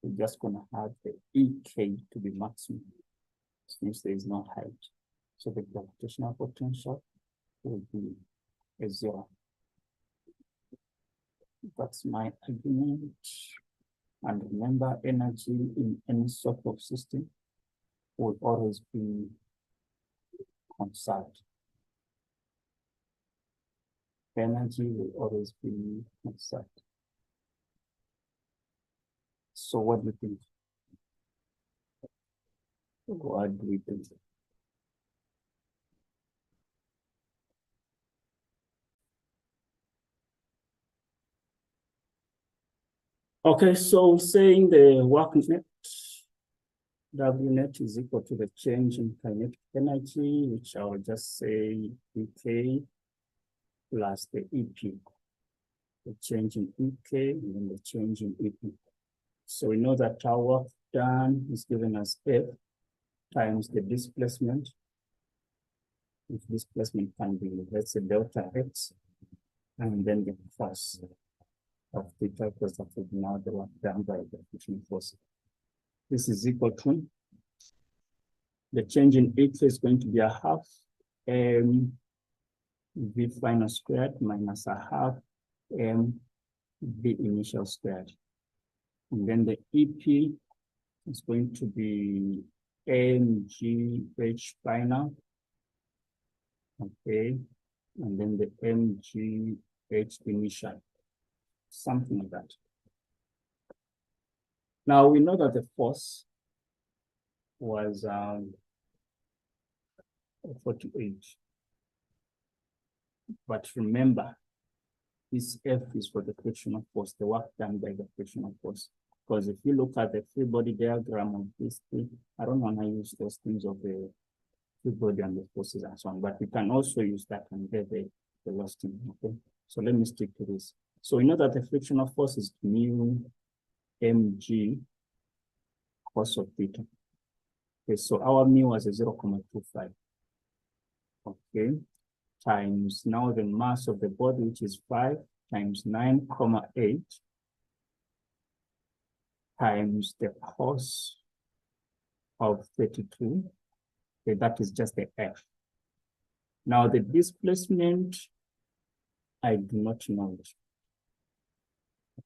we're just going to have the EK to be maximum, since there is no height. So the gravitational potential will be a 0. That's my argument. And remember, energy in any sort of system will always be conserved. Energy will always be conserved. So what do you think? What do we think? Okay, so saying the work net, W net is equal to the change in kinetic energy, which I will just say EK plus the EP. The change in EK and then the change in EP. So we know that our work done is given as F times the displacement. If displacement can be, let's say, delta X, and then the force of theta, because that will be now the work done by the friction force. This is equal to the change in X is going to be a half m v final squared minus a half m v initial squared. And then the EP is going to be mgh final. Okay. And then the mgh initial. Something like that. Now we know that the force was 48. But remember, this F is for the frictional force, the work done by the frictional force. Because if you look at the free body diagram of this thing, I don't want to use those things of the free body and the forces and so on, but we can also use that and get the velocity. Okay. So let me stick to this. So we know that the frictional force is mu mg cos of theta. Okay, so our mu was a 0.25. Okay, times now the mass of the body, which is 5 times 9,8 times the cos of 32. Okay, that is just the F. Now the displacement, I do not know it.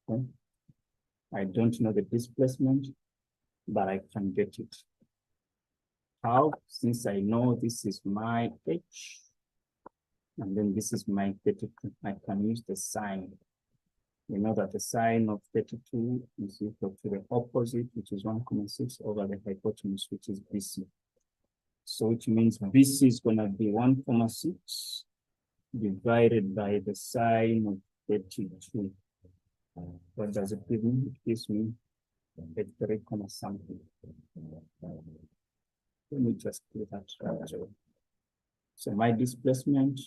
Okay, I don't know the displacement, but I can get it. How? Since I know this is my H, and then this is my 32, I can use the sign. We know that the sine of 32 is equal to the opposite, which is 1,6 over the hypotenuse, which is BC. So which means BC is going to be 1,6 divided by the sine of 32. What does it give me? It gives me 3, something. Let me just do that right. So my displacement,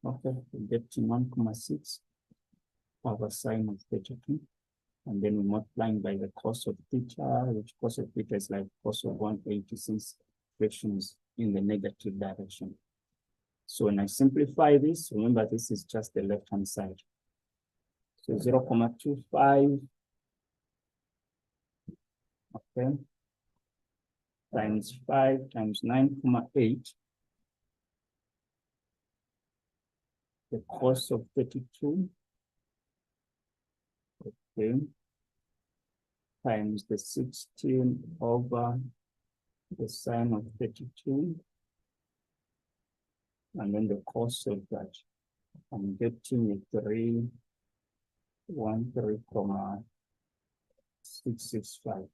okay, we get to 1,6 over sine of 32. And then we multiplying by the cos of theta, which cos of theta is like cos of 180 since friction is in the negative direction. So when I simplify this, remember this is just the left-hand side. So 0.25, okay, times 5 times 9.8, the cos of 32, okay, times the 16 over the sine of 32, and then the cos of that. I'm getting a 313,665.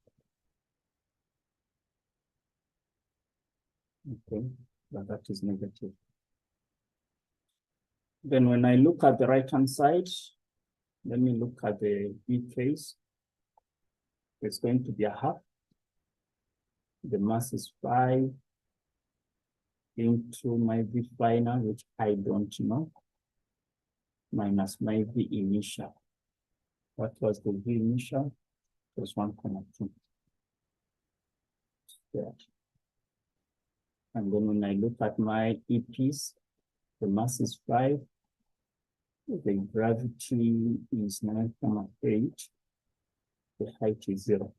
Okay, but that is negative. Then when I look at the right-hand side, let me look at the B case. It's going to be a half. The mass is 5 into my V final, which I don't know, minus my V initial. What was the V initial? It was 1.2. And then when I look at my EPs, the mass is 5. The gravity is 9.8. The height is 0.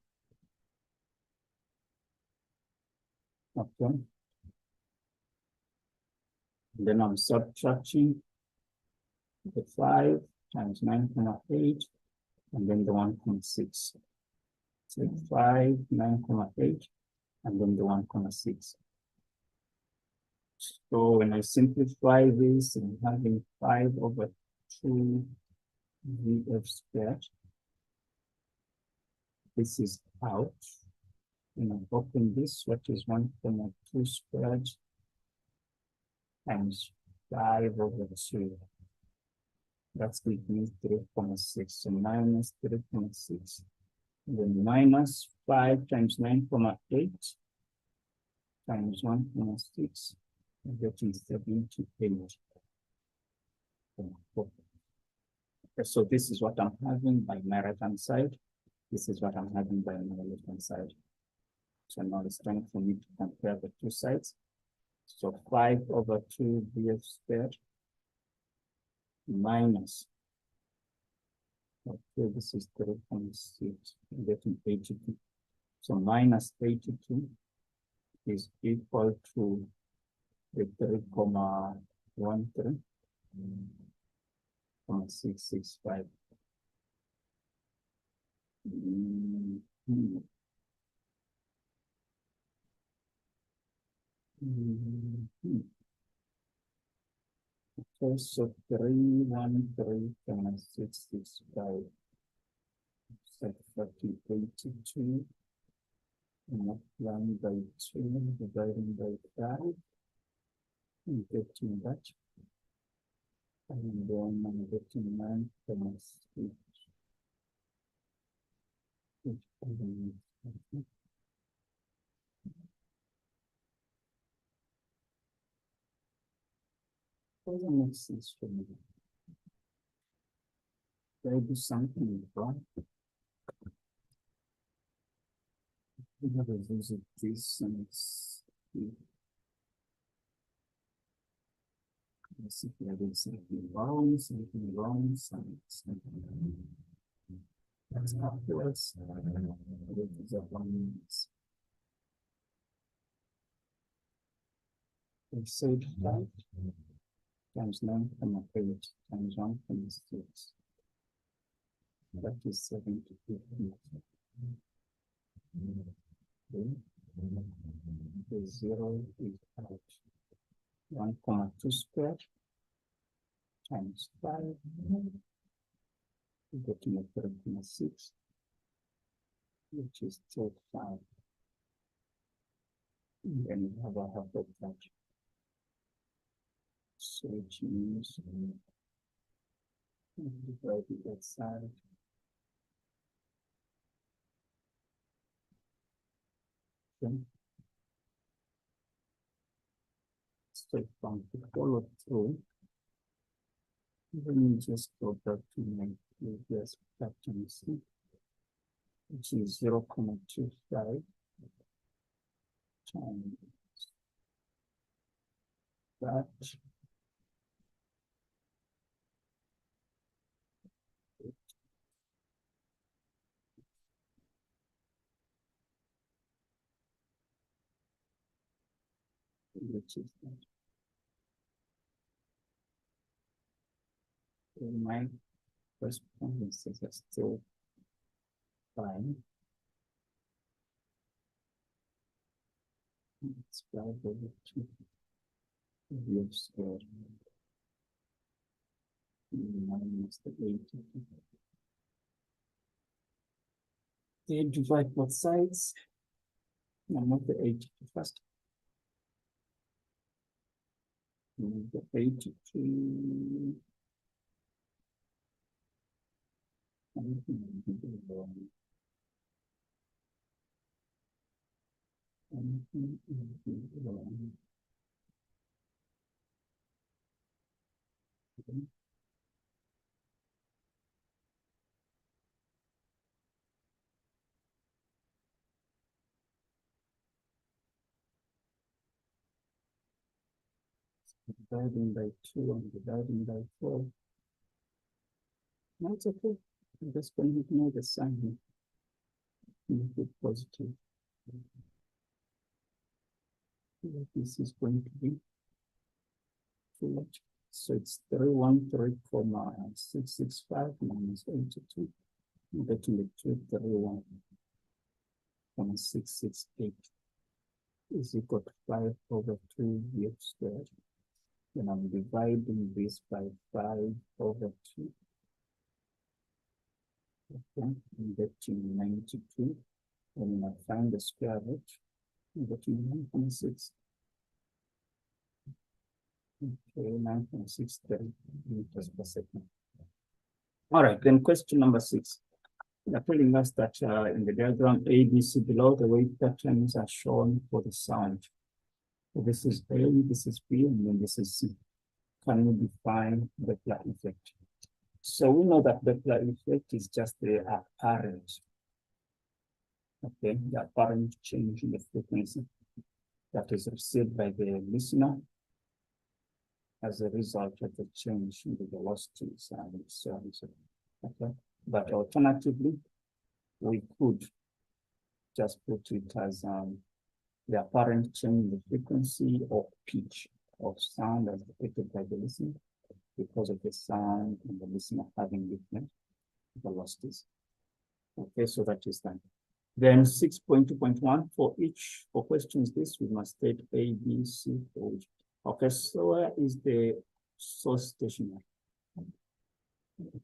Okay. Then I'm subtracting the 5 times 9.8 and then the 1.6. So 5, 9.8, and then the 1.6. So when I simplify this, I'm having 5 over 2 VF squared. This is out. And I open this, what is 1.2 squared times 5 over 2. That's gives me 3.6. So minus 3.6. Then minus 5 times 9.8 times 1.6. That is 78. Okay, so this is what I'm having by my right-hand side. This is what I'm having by my left-hand side. So now it's time for me to compare the two sides. So 5 over 2 VF squared minus, okay, this is 3.6, I'm getting 82. So minus 82 is equal to the 3.13,665. Okay, so 313,665. So 82 multiplying by 2 dividing by 5. I'm getting that. And then I'm getting 9.6. Doesn't make sense for me. Did I do something wrong? We have a visit this and it's let's see if I did something wrong, something wrong. That's not worse. We said 5 times 9.8 times 1.6. That is 78. Okay. The 0 is out. 1.2 squared times 5. We get to 3.6, which is 35. And then we have a half of that. So which means divide that side. Okay. So from to follow through, let me just go back to my previous pattern, which is 0.25 times that. Which is that. So my correspondences are still fine. It's 5 over 2 v squared minus the 80. They divide both sides. No, not the 82 first. The 82. Dividing by 2 and dividing by 4. That's okay. I'm just going to ignore the sign here. Make it positive. This is going to be too much. So it's 3134 minus 665 minus 82. I'm getting the 231.668 is equal to 5 over 2 v squared. Then I'm dividing this by 5 over 2. Okay, I'm getting 92. And when I find the square root, I'm getting 9.6. Okay, 9.63 meters per second. All right, then question number 6. They're telling us that in the diagram A, B, C below, the wave patterns are shown for the sound. So this is A, this is B, and then this is C. Can we define the Doppler effect? So we know that the Doppler effect is just the apparent, okay, the apparent change in the frequency that is received by the listener as a result of the change in the velocities and so on. Okay, but alternatively, we could just put it as the apparent change in the frequency or pitch of sound as detected by the listener because of the sound and the listener having different velocities. Okay, so that is that. Then 6.2.1 for questions this, we must state A, B, C for each. Okay, so where is the source stationary?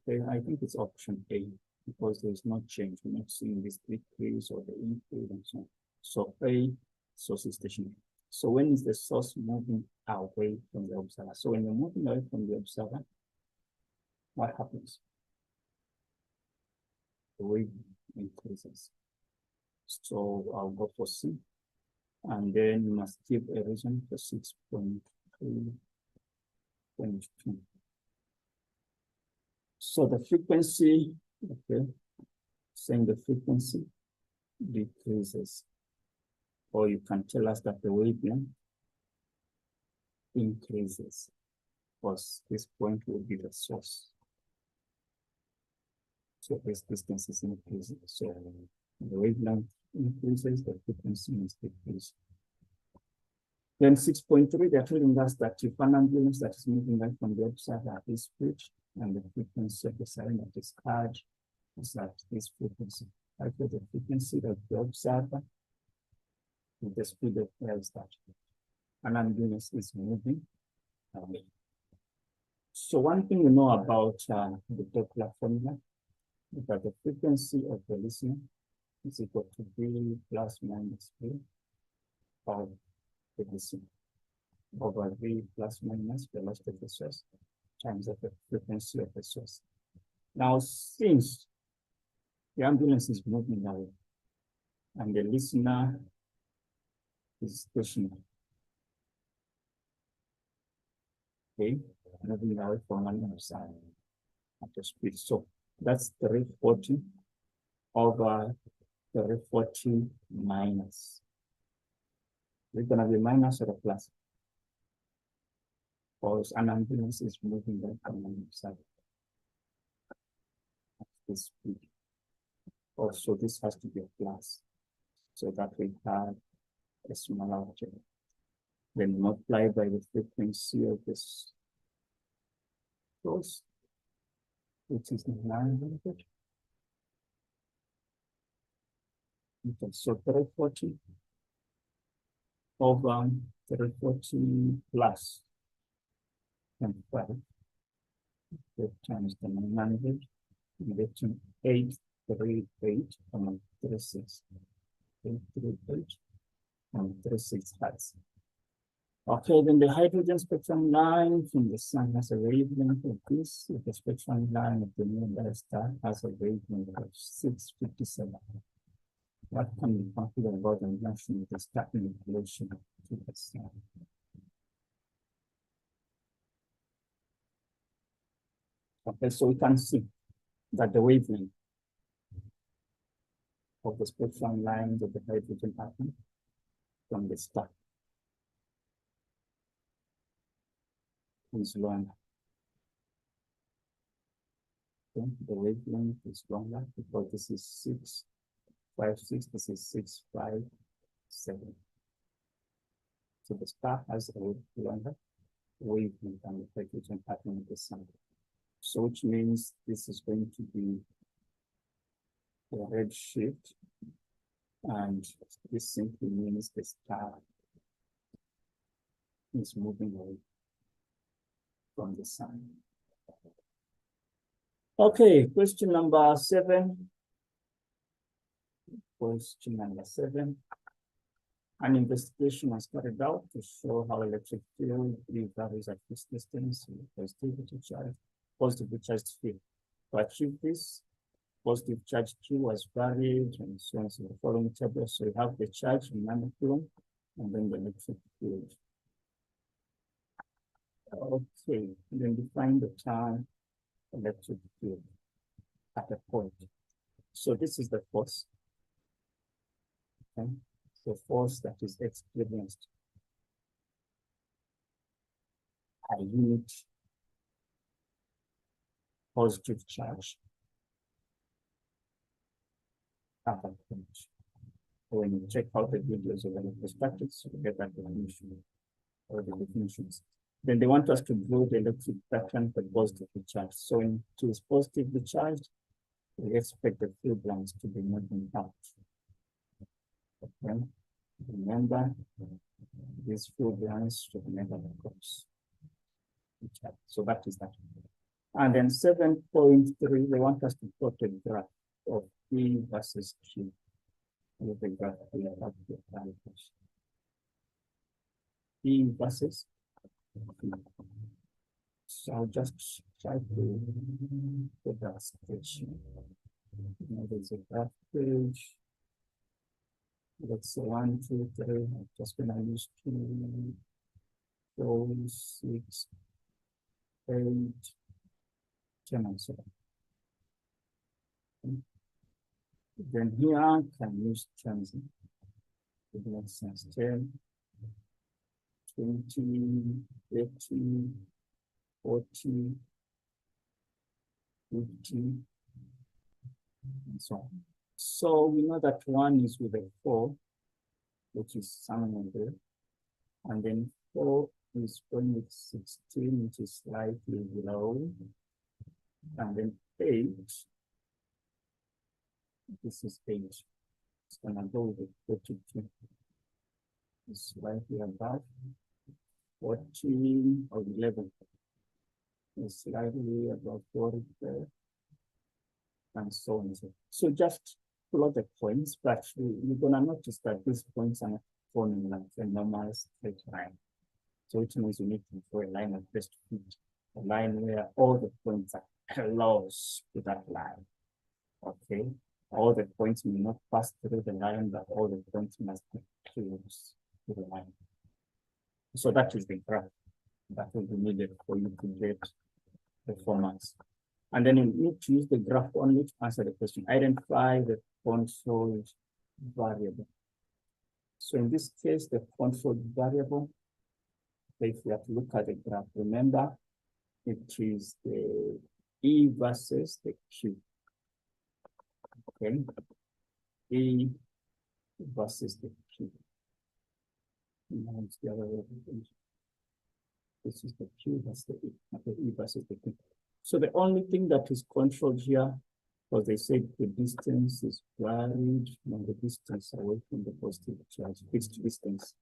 Okay, I think it's option A because there is no change. We're not seeing this decrease or the increase and so on. So A, source is stationary. So when is the source moving away from the observer? So when you're moving away from the observer, what happens? The wave increases. So I'll go for C. And then you must give a reason for 6.3.2. So the frequency, okay, saying the frequency decreases. Or you can tell us that the wavelength increases, because this point will be the source. So this distance is increasing. So the wavelength increases, the frequency must decrease. Then 6.3, they're telling us that if an ambulance that is moving right from the observer at this speed, and the frequency of the signal that is heard is at this frequency. I put the frequency of the observer with the speed of air is that an ambulance is moving away. So one thing we know about the Doppler formula is that the frequency of the listener is equal to V plus minus V of the listener over V plus minus velocity of the source times the frequency of the source. Now, since the ambulance is moving away and the listener is stationary, okay, moving away from one side at the speed. So that's 340 over 340 minus. It's going to be minus or a plus? because an ambulance is moving right from one side at this speed. Also, this has to be a plus, so that we have a smaller object. Then multiply by the frequency of this force, which is 900. Okay, so 340 over 340 plus 25. That times the 900, we get to 838.36. 838.36 hertz. Okay, then the hydrogen spectrum line from the sun has a wavelength of this. The spectrum line of the nearby star has a wavelength of 657. What can be confident about the relation of the starting relation to the sun? Okay, so we can see that the wavelength of the spectrum lines of the hydrogen atom from the star is longer. Okay, the wavelength is longer because this is 656, this is 657. So the star has a longer wavelength than the hydrogen atom of the sun. So which means this is going to be a redshift, and this simply means the star is moving away from the sun. Okay, question number 7. Question number 7. An investigation was carried out to show how electric field varies at this distance with positivity charge, positively charged field. To achieve this, positive charge Q was varied and so on. So the following table, so you have the charge in nanocoulomb and then the electric field. Okay, then define the term electric field at a point. So this is the force. Okay, the force that is experienced a unit positive charge at that point. So when you check out the videos of electrostatics, you get that definition or the definitions. Then they want us to draw the electric pattern for positively charged. So when it is positively charged, we expect the field lines to be moving out. Okay. Remember, these field lines should never cross. So that is that. And then 7.3, they want us to plot a graph of P versus Q. With the graph here, P versus Q. So I'll just try to put that sketch. There's a graph page. Let's say 1, 2, 3. I'm just gonna use 2, 4, 6, 8, 10, and so on. Then here I can use transit. It makes sense. 10, 20, 30, 40, 50, and so on. So we know that 1 is with a 4, which is somewhere there. And then 4 is going with 16, which is slightly below. And then 8, this is 8. It's gonna go with 42. It's slightly above. 14 or 11. It's slightly above 40 there. And so on. So just plot the points, but you're gonna notice that these points are not forming like a normal straight line. So it means you need to draw a line of best fit, a line where all the points are close to that line. Okay, all the points may not pass through the line, but all the points must be close to the line. So that is the graph that will be needed for you to get performance. And then you need to use the graph only to answer the question. Identify the controlled variable. So in this case, the controlled variable If you have to look at the graph, remember it is the E versus the Q. Okay, E versus the Q. Now it's the other way. This is the Q, that's the E, not the E versus the Q. So the only thing that is controlled here, because they said the distance is varied and the distance away from the positive charge, fixed distance.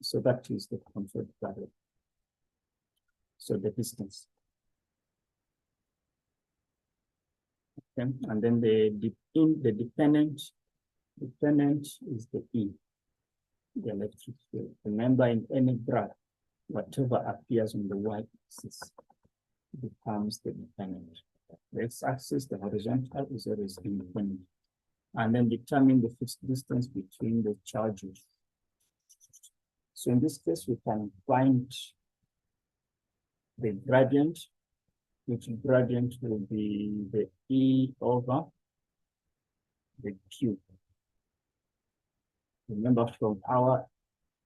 So that is the controlled variable. So the distance. Okay, and then the dependent is the E, the electric field. Remember, in any graph, whatever appears on the y-axis becomes the dependent. The x-axis, the horizontal, is always independent. And then determine the fixed distance between the charges. So in this case, we can find the gradient, which gradient will be the E over the Q. Remember, from our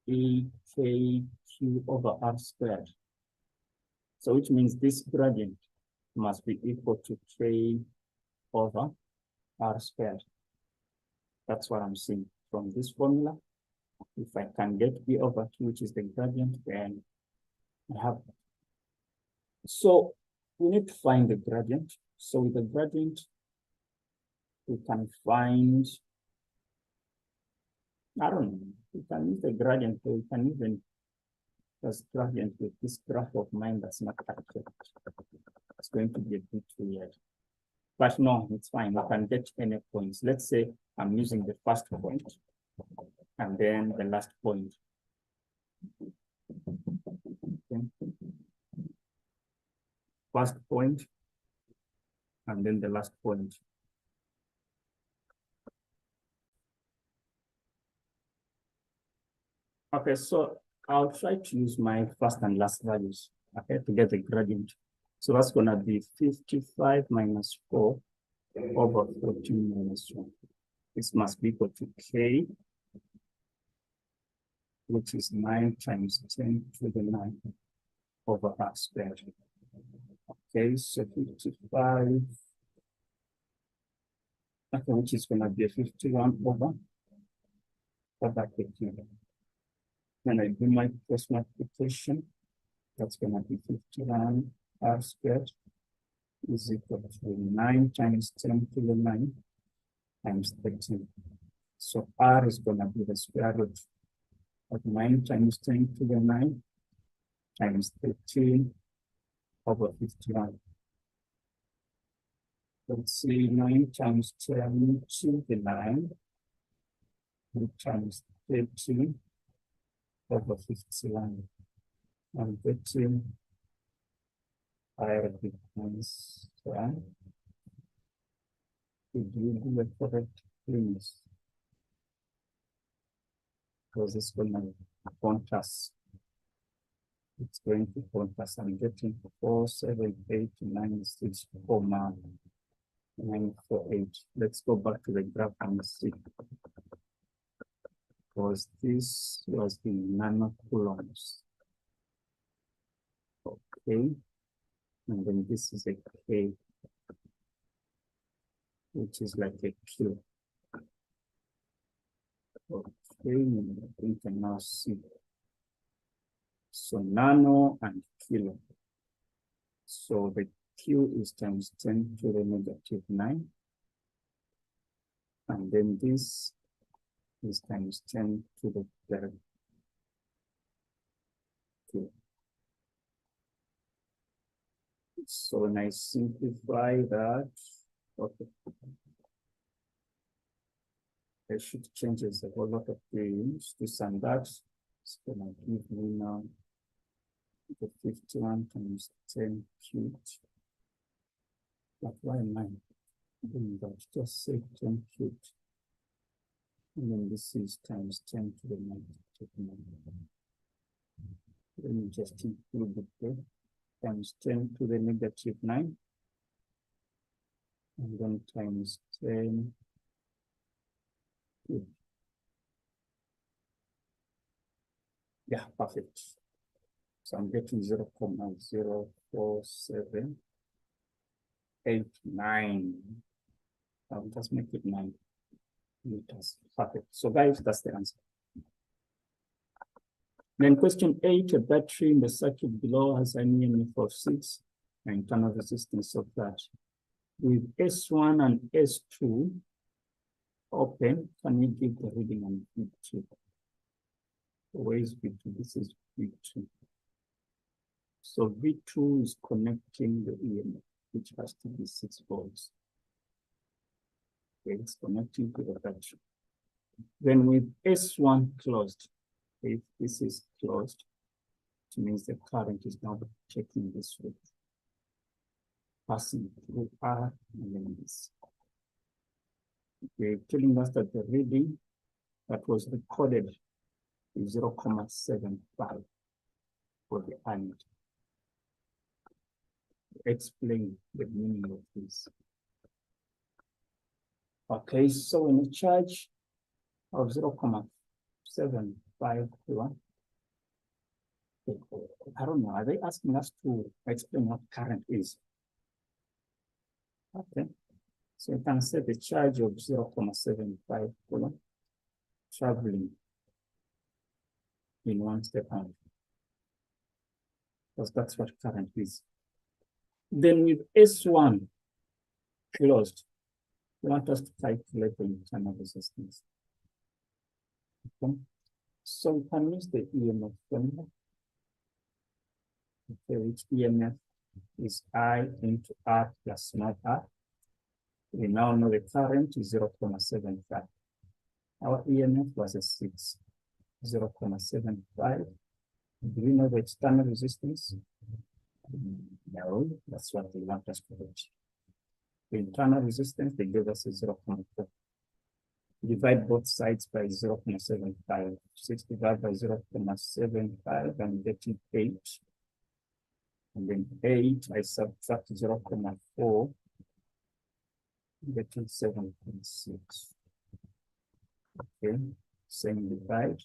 E, K, Q over R squared. So which means this gradient must be equal to K over R squared. That's what I'm seeing from this formula. If I can get E over Q, which is the gradient, then I have. So we need to find the gradient. So with the gradient, we can find, I don't know, we can use the gradient, so we can even just gradient with this graph of mine that's not accurate. It's going to be a bit weird. But no, it's fine. We can get any points. Let's say I'm using the first point and then the last point. Okay. First point and then the last point. Okay, so I'll try to use my first and last values, okay, to get the gradient. So that's going to be 55 minus 4 over 14 minus 1. This must be equal to K, which is 9 times 10 to the 9 over R squared. Okay, so 55, okay, which is going to be a 51 over 15. When I do my cross multiplication, that's going to be 51 R squared is equal to 9 times 10 to the 9 times 13. So R is going to be the square root of 9 times 10 to the 9 times 13 over 51. Let's see, 9 times 10 to the 9 times 13 over 51. And 13 higher becomes 1. Did you do the correct things? Because it's going to point us. It's going to point us. I'm getting 4, 7, 8, 9, 6, 4, 9, 4, 8. Let's go back to the graph and see. Because this was the nanocoulombs. Okay. And then this is a K, which is like a Q. Okay, we can now see. So nano and kilo. So the Q is times 10 to the negative 9. And then this is times 10 to the third 2. So when I simplify that, okay, I should change a whole lot of things. This and that. It's gonna give me now the 51 times 10 cubed. But why am I doing that? Just say 10 cubed. And then this is times 10 to the negative 9. Let me just include it there. Times 10 to the negative 9. And then times 10 cubed. Yeah, perfect. So I'm getting 0.04789. I'll just make it 9 meters. Perfect. So guys, that's the answer. Then question 8, a battery in the circuit below has an EMF of 6 and internal resistance of that. With S1 and S2 open, can we give the reading on V2? Where is V2? This is V2. So V2 is connecting the EMF, which has to be 6 volts. Okay, it's connecting to the battery. Then with S1 closed, if this is closed, it means the current is now taking this route, passing through R and then this. Okay, telling us that the reading that was recorded is 0.75 for the amp. Explain the meaning of this. Okay, so in a charge of 0.751, I don't know, are they asking us to explain what current is? Okay, so you can say the charge of 0.75 coulomb traveling in 1 second, because that's what current is. Then with S1 closed, we want us to calculate the internal resistance. Okay. So we can use the EMF formula. Okay, which EMF is I into R plus small r. We now know the current is 0.75. Our EMF was a 6, 0.75. Do we know the external resistance? No, that's what they want us to do. The internal resistance, they give us a 0.4. Divide both sides by 0.75. 6 divided by 0.75, I'm getting 8. And then 8, I subtract 0.4, I'm getting 7.6. Okay, same divide.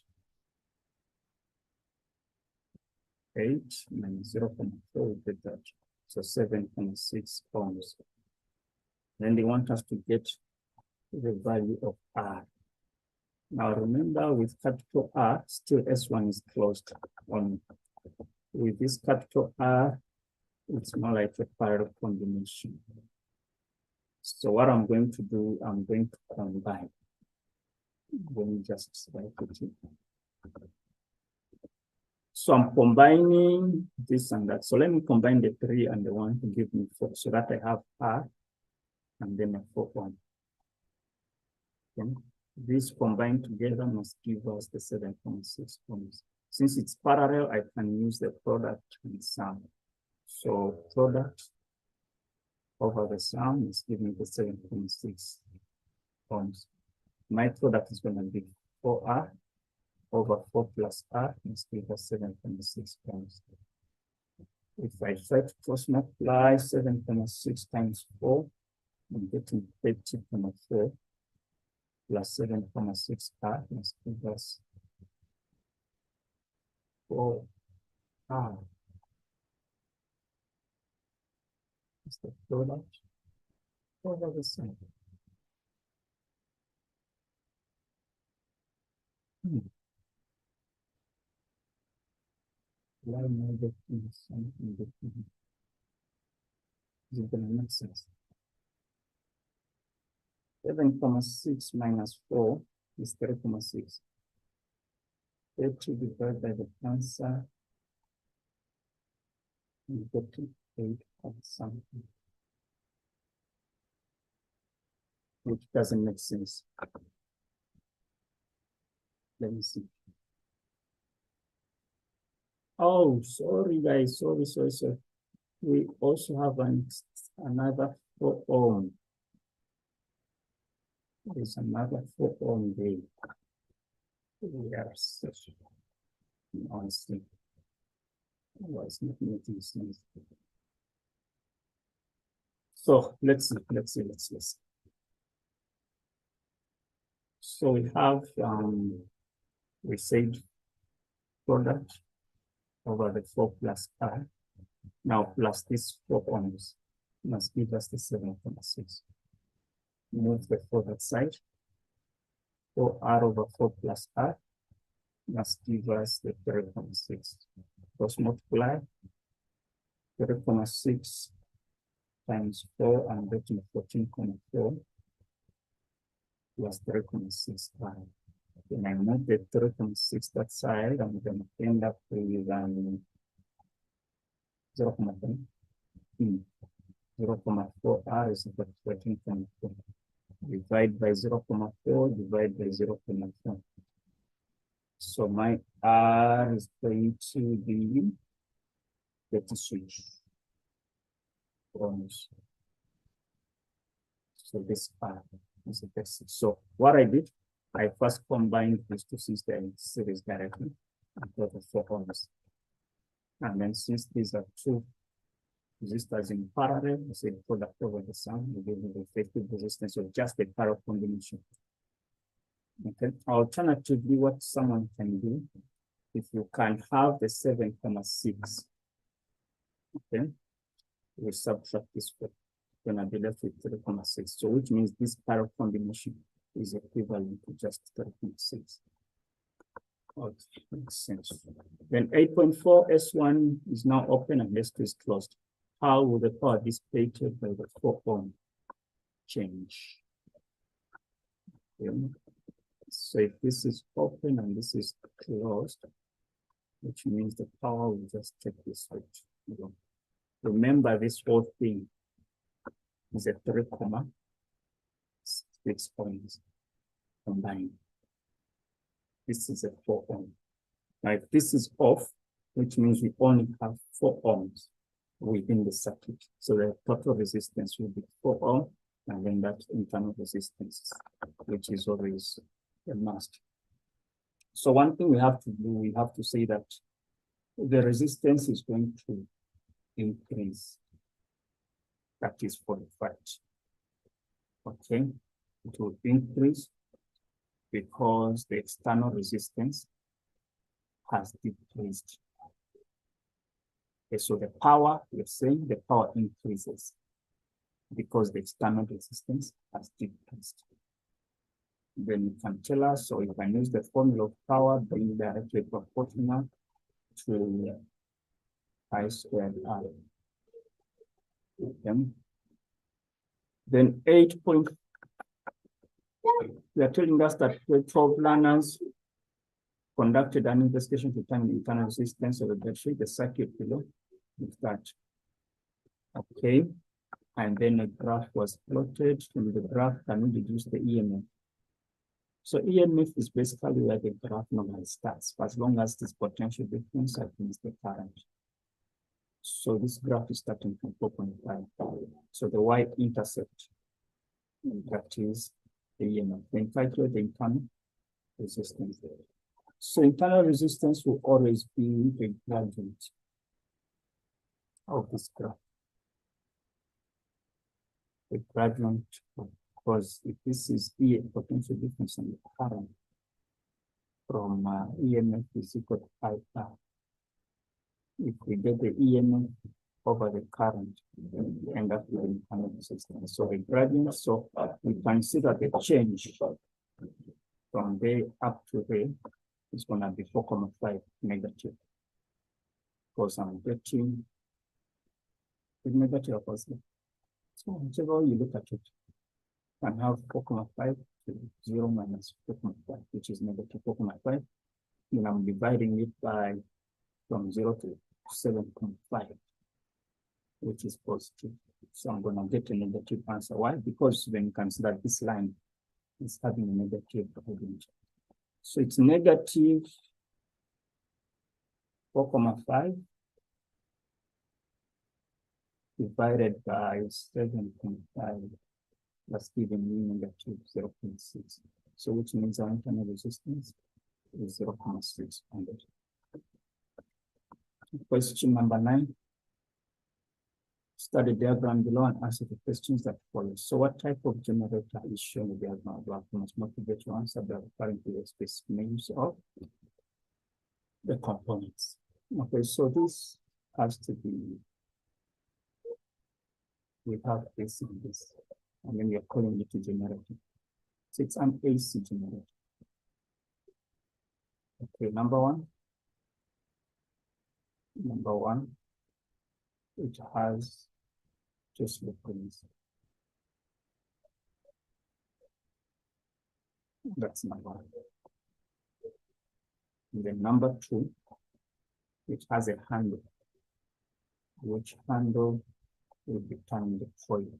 8 minus 0.4, we get that. So 7.6 ohms. Then they want us to get the value of R. Now remember, with capital R, still S1 is closed on. With this capital R, it's more like a parallel combination. So what I'm going to do, I'm going to combine. Let me just write it in. So I'm combining this and that. So let me combine the 3 and the 1 to give me 4, so that I have R and then a 4 ohm. Okay. These combined together must give us the 7.6 ohms. Since it's parallel, I can use the product and sum. So product over the sum is giving me the 7.6 ohms. My product is going to be 4R over 4 plus R is give us 7.6 ohms. If I try to cross multiply 7.6 times 4, I'm getting 30.4 plus 7.6 R must give us 4 R. Is the product over the sum. Why am I getting something different? Is it going to make sense? 7.6 minus 4 is 3.6. 30 divided by the answer, you get to 8 of something, which doesn't make sense. Let me see. Oh, sorry guys, sorry. We also have another 4 ohm. There's another 4 ohm there. We are such honestly. Why it's not making sense? So let's see. So we have we said product over the 4 plus R. Now plus this 4 ohms must give us the 7.6. Move the 4 that side. 4R over 4 plus R must give us the 3.6. Let's multiply 3.6 times 4 and getting 14.4 plus 3.65. When I move the 3.6 that side, I'm going to end up with 0.4 R is equal to 14.4. Divide by 0.4, divide by 0.4. So my R is going to be 36 ohms. So this R is 36. So what I did, I first combined these two systems in series directly and got the 4 ohms. And then since these are two resistors in parallel, we say the product over the sum, we give the effective resistance of just the parallel combination. Okay. Alternatively, what someone can do, if you can have the 7.6, okay, we subtract this 4, then I'll be left with 3.6. So which means this parallel combination is equivalent to just 3.6. Oh, makes sense. Then 8.4 S1 is now open and S2 is closed. How will the power dissipated by the 4 ohm change? Okay. So if this is open and this is closed, which means the power will just take this switch. Remember, this whole thing is a 3.6 ohms combined. This is a 4 ohm. Now, if this is off, which means we only have 4 ohms within the circuit. So the total resistance will be 4 ohm, and then that internal resistance, which is always a must. So one thing we have to do, we have to say that the resistance is going to increase. That is for the fact. Okay, it will increase because the external resistance has decreased. Okay, so the power, we're saying the power increases because the external resistance has decreased. Then you can tell us, so you can use the formula of power being directly proportional to I squared R. Okay. Then 8. They are telling us that 12 learners conducted an investigation to determine the internal resistance of the battery, the circuit below, with that. Okay. And then a graph was plotted. From the graph, can we deduce the EMF? So EMF is basically where the graph normally starts, as long as this potential difference against the current. So this graph is starting from 4.5. So the y-intercept, that is the EMF. Then calculate the internal resistance there. So internal resistance will always be the gradient of this graph. The gradient, because if this is potential difference in the current from EMF is equal to 5R. If we get the EMF over the current, then we end up with the internal resistance. So the gradient, so we consider the change from there up to there is going to be 4.5 negative. Because I'm getting the negative of positive. So whichever you look at it, can have 4.5 to 0 minus 4.5, which is negative 4.5. Then I'm dividing it by from 0 to 7.5, which is positive. So I'm going to get a negative answer. Why? Because when you consider this line is having a negative gradient. So it's negative 4.5 divided by 7.5. That's giving me negative 0.6. So which means our internal resistance is 0.6. Question number 9. Study diagram below and answer the questions that follow. So what type of generator is shown in the diagram? You must motivate to answer by referring to the specific names of the components. Okay, so this has to be, we have this and this, and then we are calling it a generator. So it's an AC generator. Okay, number one, it has just the pins. That's number one. And then number two, it has a handle, which handle will be turned for you.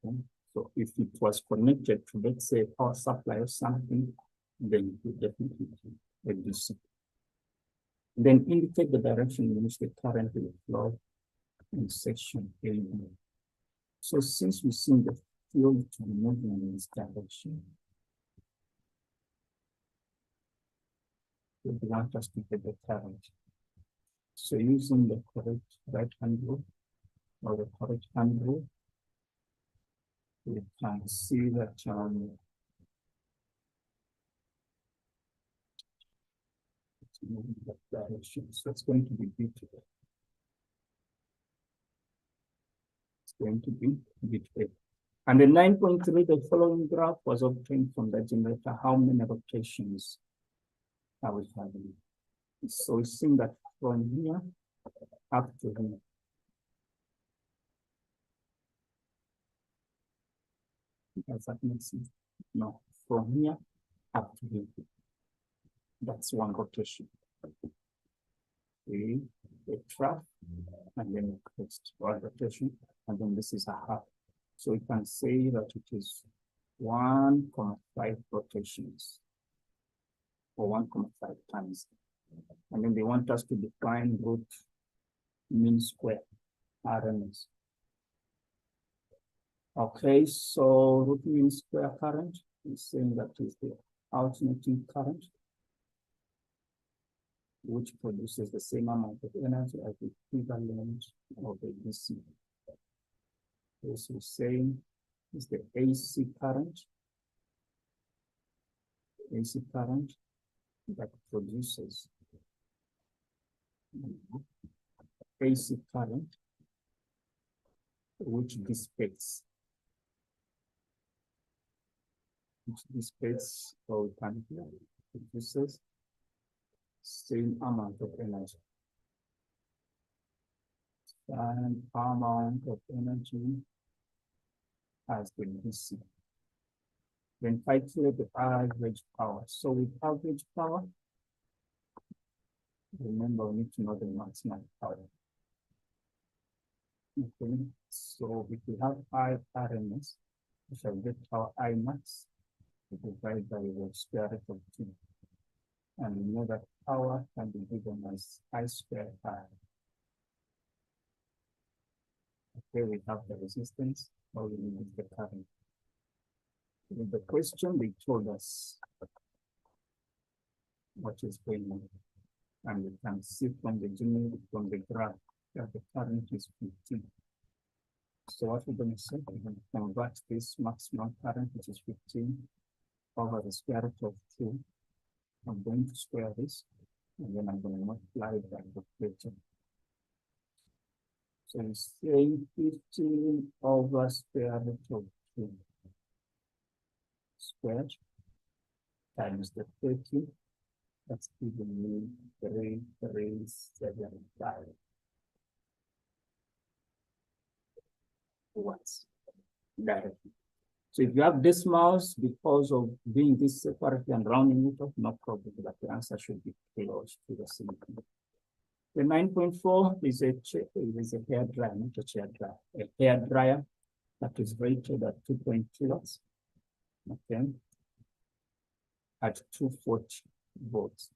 Okay. So if it was connected to, let's say, power supply or something, then it would definitely be a DC. Then indicate the direction in which the current will flow in section A. So since we've seen the field to be moving in this direction, we want us to get the current. So using the correct right hand rule or the correct hand rule, we can see that it's moving that direction. So it's going to be B to A. It's going to be B to A. And the 9.3, the following graph was obtained from the generator. How many rotations are we having? So it seems that from here up to here, does that make sense? No, from here up to here, that's one rotation. Okay, the trough, and then the crest, one rotation, and then this is a half. So we can say that it is 1.5 rotations, or 1.5 times. And then they want us to define root mean square, RMS. Okay, so root mean square current is saying that is the alternating current, which produces the same amount of energy as the equivalent of the DC. This is saying is the AC current that produces AC current, which dissipates, or we can produces same amount of energy. And amount of energy as the DC. Then calculate the average power. So with average power, remember we need to know the maximum power. Okay, so if we have I RMS, we shall get our I max divided by the square root of 2. And we know that power can be given as I squared R. Okay, we have the resistance, or we need the current. In the question, they told us what is going on. And we can see from the graph that the current is 15. So what we're going to say, we're going to convert this maximum current, which is 15, over the square root of 2. I'm going to square this, and then I'm going to multiply by the equation. So it's saying 15 over square root of 2 squared times the 30. That's giving me 3375 watts directly. So if you have decimals, because of being this separate and rounding it up, no problem, but the answer should be close to the same. The 9.4 is a hair dryer, not a chair dryer. A hair dryer that is rated at 2.2 watts. Okay. At 240 volts.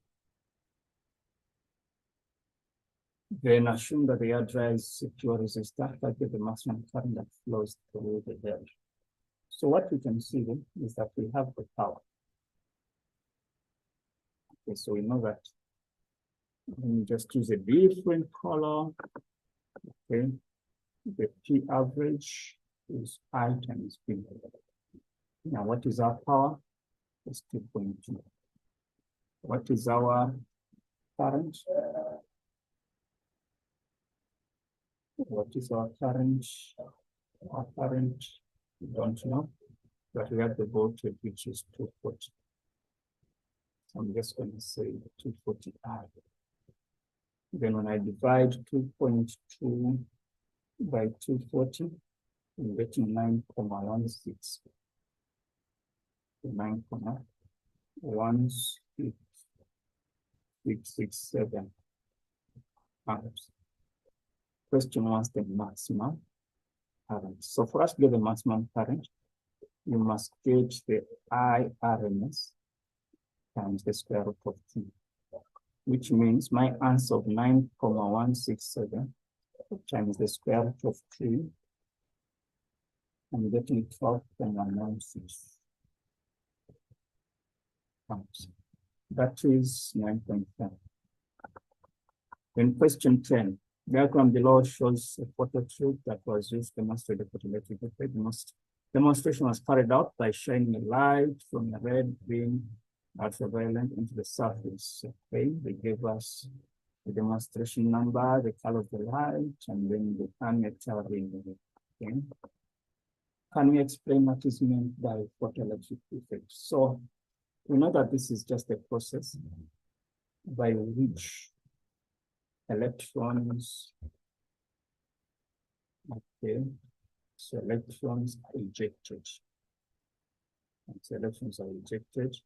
Then assume that the hair dryer is secure resistor, that is the maximum current that flows through the hair. So what we can see then is that we have the power. Okay, so we know that. Let me just choose a different color. Okay, the P average is I times P. Now, what is our power? It's 2.2. What is our current? What is our current? Our current, we don't know, but we have the voltage, which is 240. So I'm just going to say 240 R. Then when I divide 2.2 by 240, I'm getting 9.16. 9.1667 amps. Question wants the maximum current. So for us to get the maximum current, you must get the IRMS times the square root of 2, which means my answer of 9.167 times the square root of 2, I'm getting 12.196 amps. That is 9.5. Then question 10. Diagram below shows a photo tube that was used to demonstrate the photoelectric effect. Demonstration was carried out by shining a light from a red, green, ultraviolet into the surface. Okay, they gave us the demonstration number, the color of the light, and then the ammeter ring. Okay. Can we explain what is meant by photoelectric effect? So we know that this is just a process by which electrons, okay, so electrons are ejected. And so electrons are ejected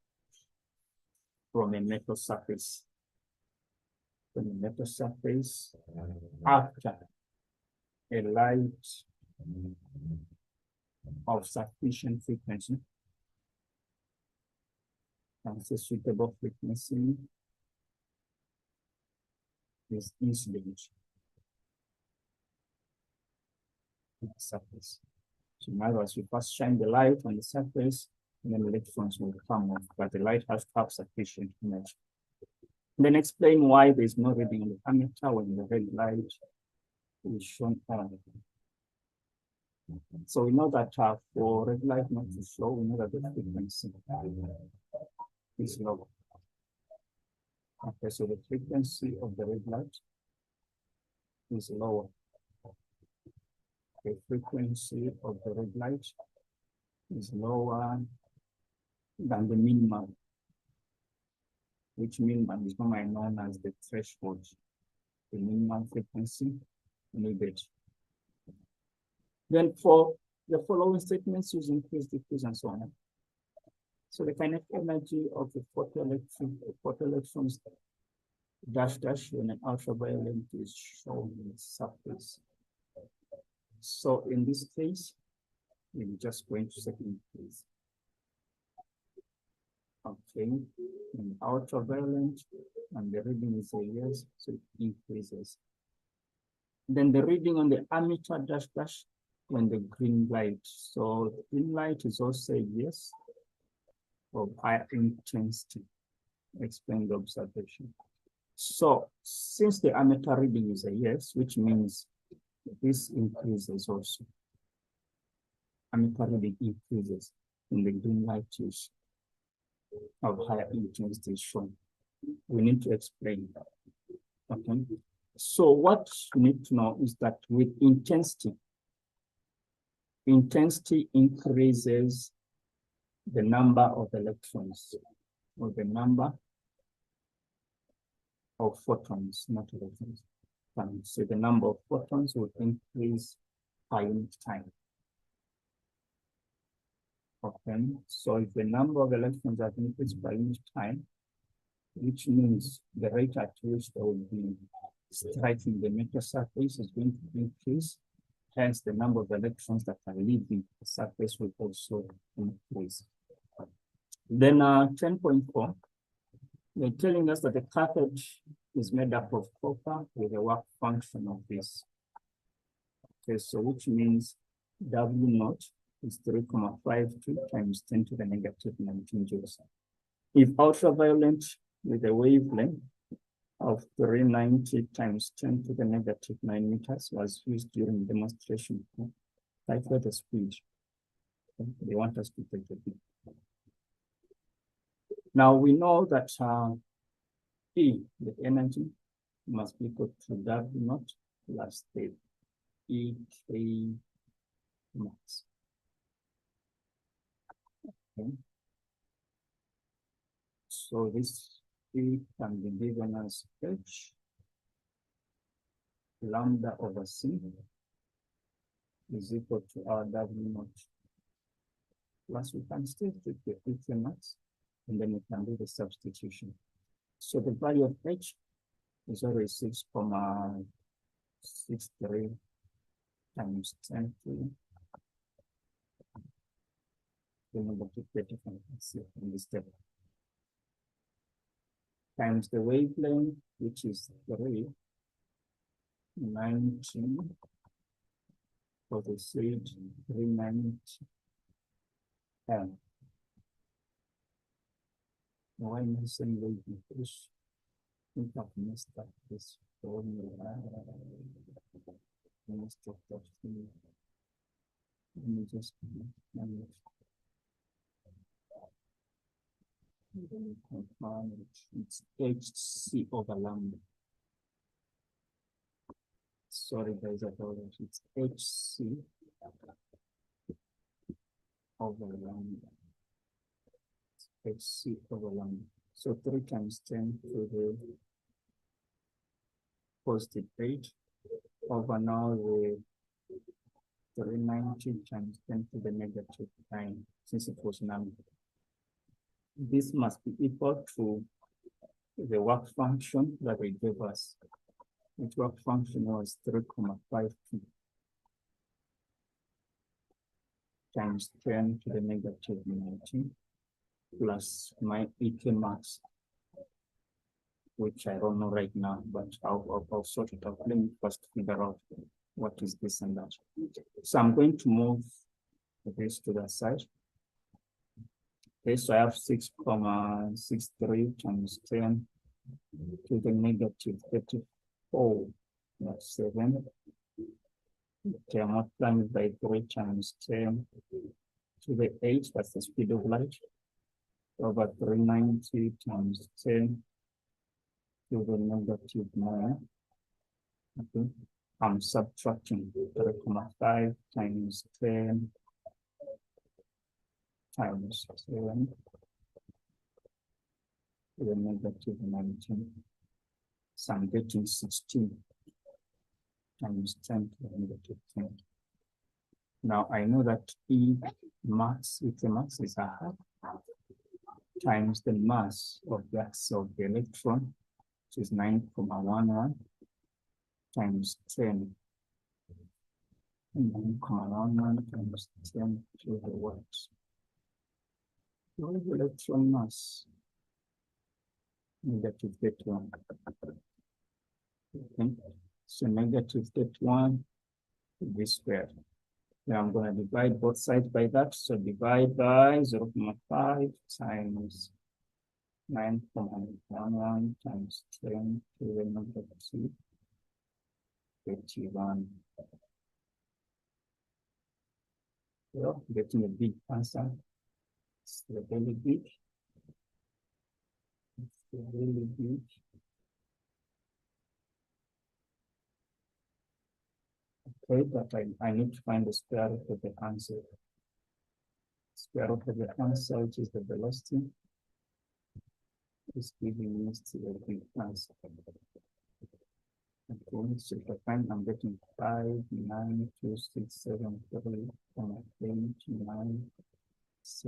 from a metal surface. From a metal surface after a light of sufficient frequency, and a suitable frequency is incident on the surface. So in other words, you first shine the light on the surface, and then electrons will come off, but the light has to have sufficient energy. Then explain why there's no reading on the ammeter when the red light is shown on. So we know that for red light not to show, we know that the frequency is low. Okay, so the frequency of the red light is lower. The frequency of the red light is lower than the minimum, which minimum is normally known as the threshold, the minimum frequency needed. Then for the following statements, use increase, decrease, and so on. So the kinetic energy of the photoelectrons dash when an ultraviolet is shown on the surface. So in this case, we're just going to set increase. Okay, and ultraviolet, and the reading is a yes, so it increases. Then the reading on the ammeter dash when the green light. So green light is also a yes of higher intensity. Explain the observation. So since the ammeter reading is a yes, which means this increases also. Ammeter reading increases in the green light is of higher intensity is shown. We need to explain that. Okay. So what we need to know is that with intensity increases the number of electrons, or the number of photons, not electrons. So the number of photons will increase by unit time. Okay, so if the number of electrons are increased by unit time, which means the rate at which they will be striking the metal surface is going to increase. Hence, the number of electrons that are leaving the surface will also increase. Then 10.4, they're telling us that the cathode is made up of copper with a work function of this. Okay, so which means W naught is 3.52 times 10 to the negative 19 joules. If ultraviolet with a wavelength of 390 times 10 to the negative 9 meters was used during the demonstration, calculate the speed. They want us to take the beat. Now we know that E, the energy, must be equal to W naught plus the EK max. Okay. So this E can be given as H lambda over C is equal to our W naught. Plus we can still take the EK max and then we can do the substitution. So the value of H is always 6,63 times 10 to the negative 35 in this step. Times the wavelength, which is 319 for the seed 390 M. Why am I saying wavelength? I think I've messed up this formula. Let me just confirm it's HC over lambda. Sorry guys, I thought it's HC over lambda. HC over lambda. So 3 times 10 to the positive 8 over now the 390 times 10 to the negative 9, since it was number. This must be equal to the work function that they gave us. Its work function was 3,52 times 10 to the negative 19 plus my EK max, which I don't know right now, but I'll sort it out. Let me first figure out what is this and that. So I'm going to move this to the side. Okay, so I have 6,63 times 10 to the negative 34, that's 7. Okay, I'm multiplying by 3 times 10 to the 8, that's the speed of light, over 390 times 10 to the negative 9. Okay, I'm subtracting 3,5 times 10 times 7 to the negative 19. So I'm getting 16 times 10 to the negative 10. Now I know that E max, EK max is a half times the mass of the electron, which is 9,11 times 10. 9,11 times 10 to the watts. What is electron mass? Negative 31. Okay, so negative 31 to be squared. Now I'm going to divide both sides by that. So divide by 0.5 times 9.11 times 10 to the negative 31. Well, getting a big answer. It's really big. It's really big. Okay, but I need to find the square root of the answer. Square root of the answer, which is the velocity, is giving us a big answer. Okay, so if I find, I'm getting 5, 9, 2, 6, 7, 3, 9.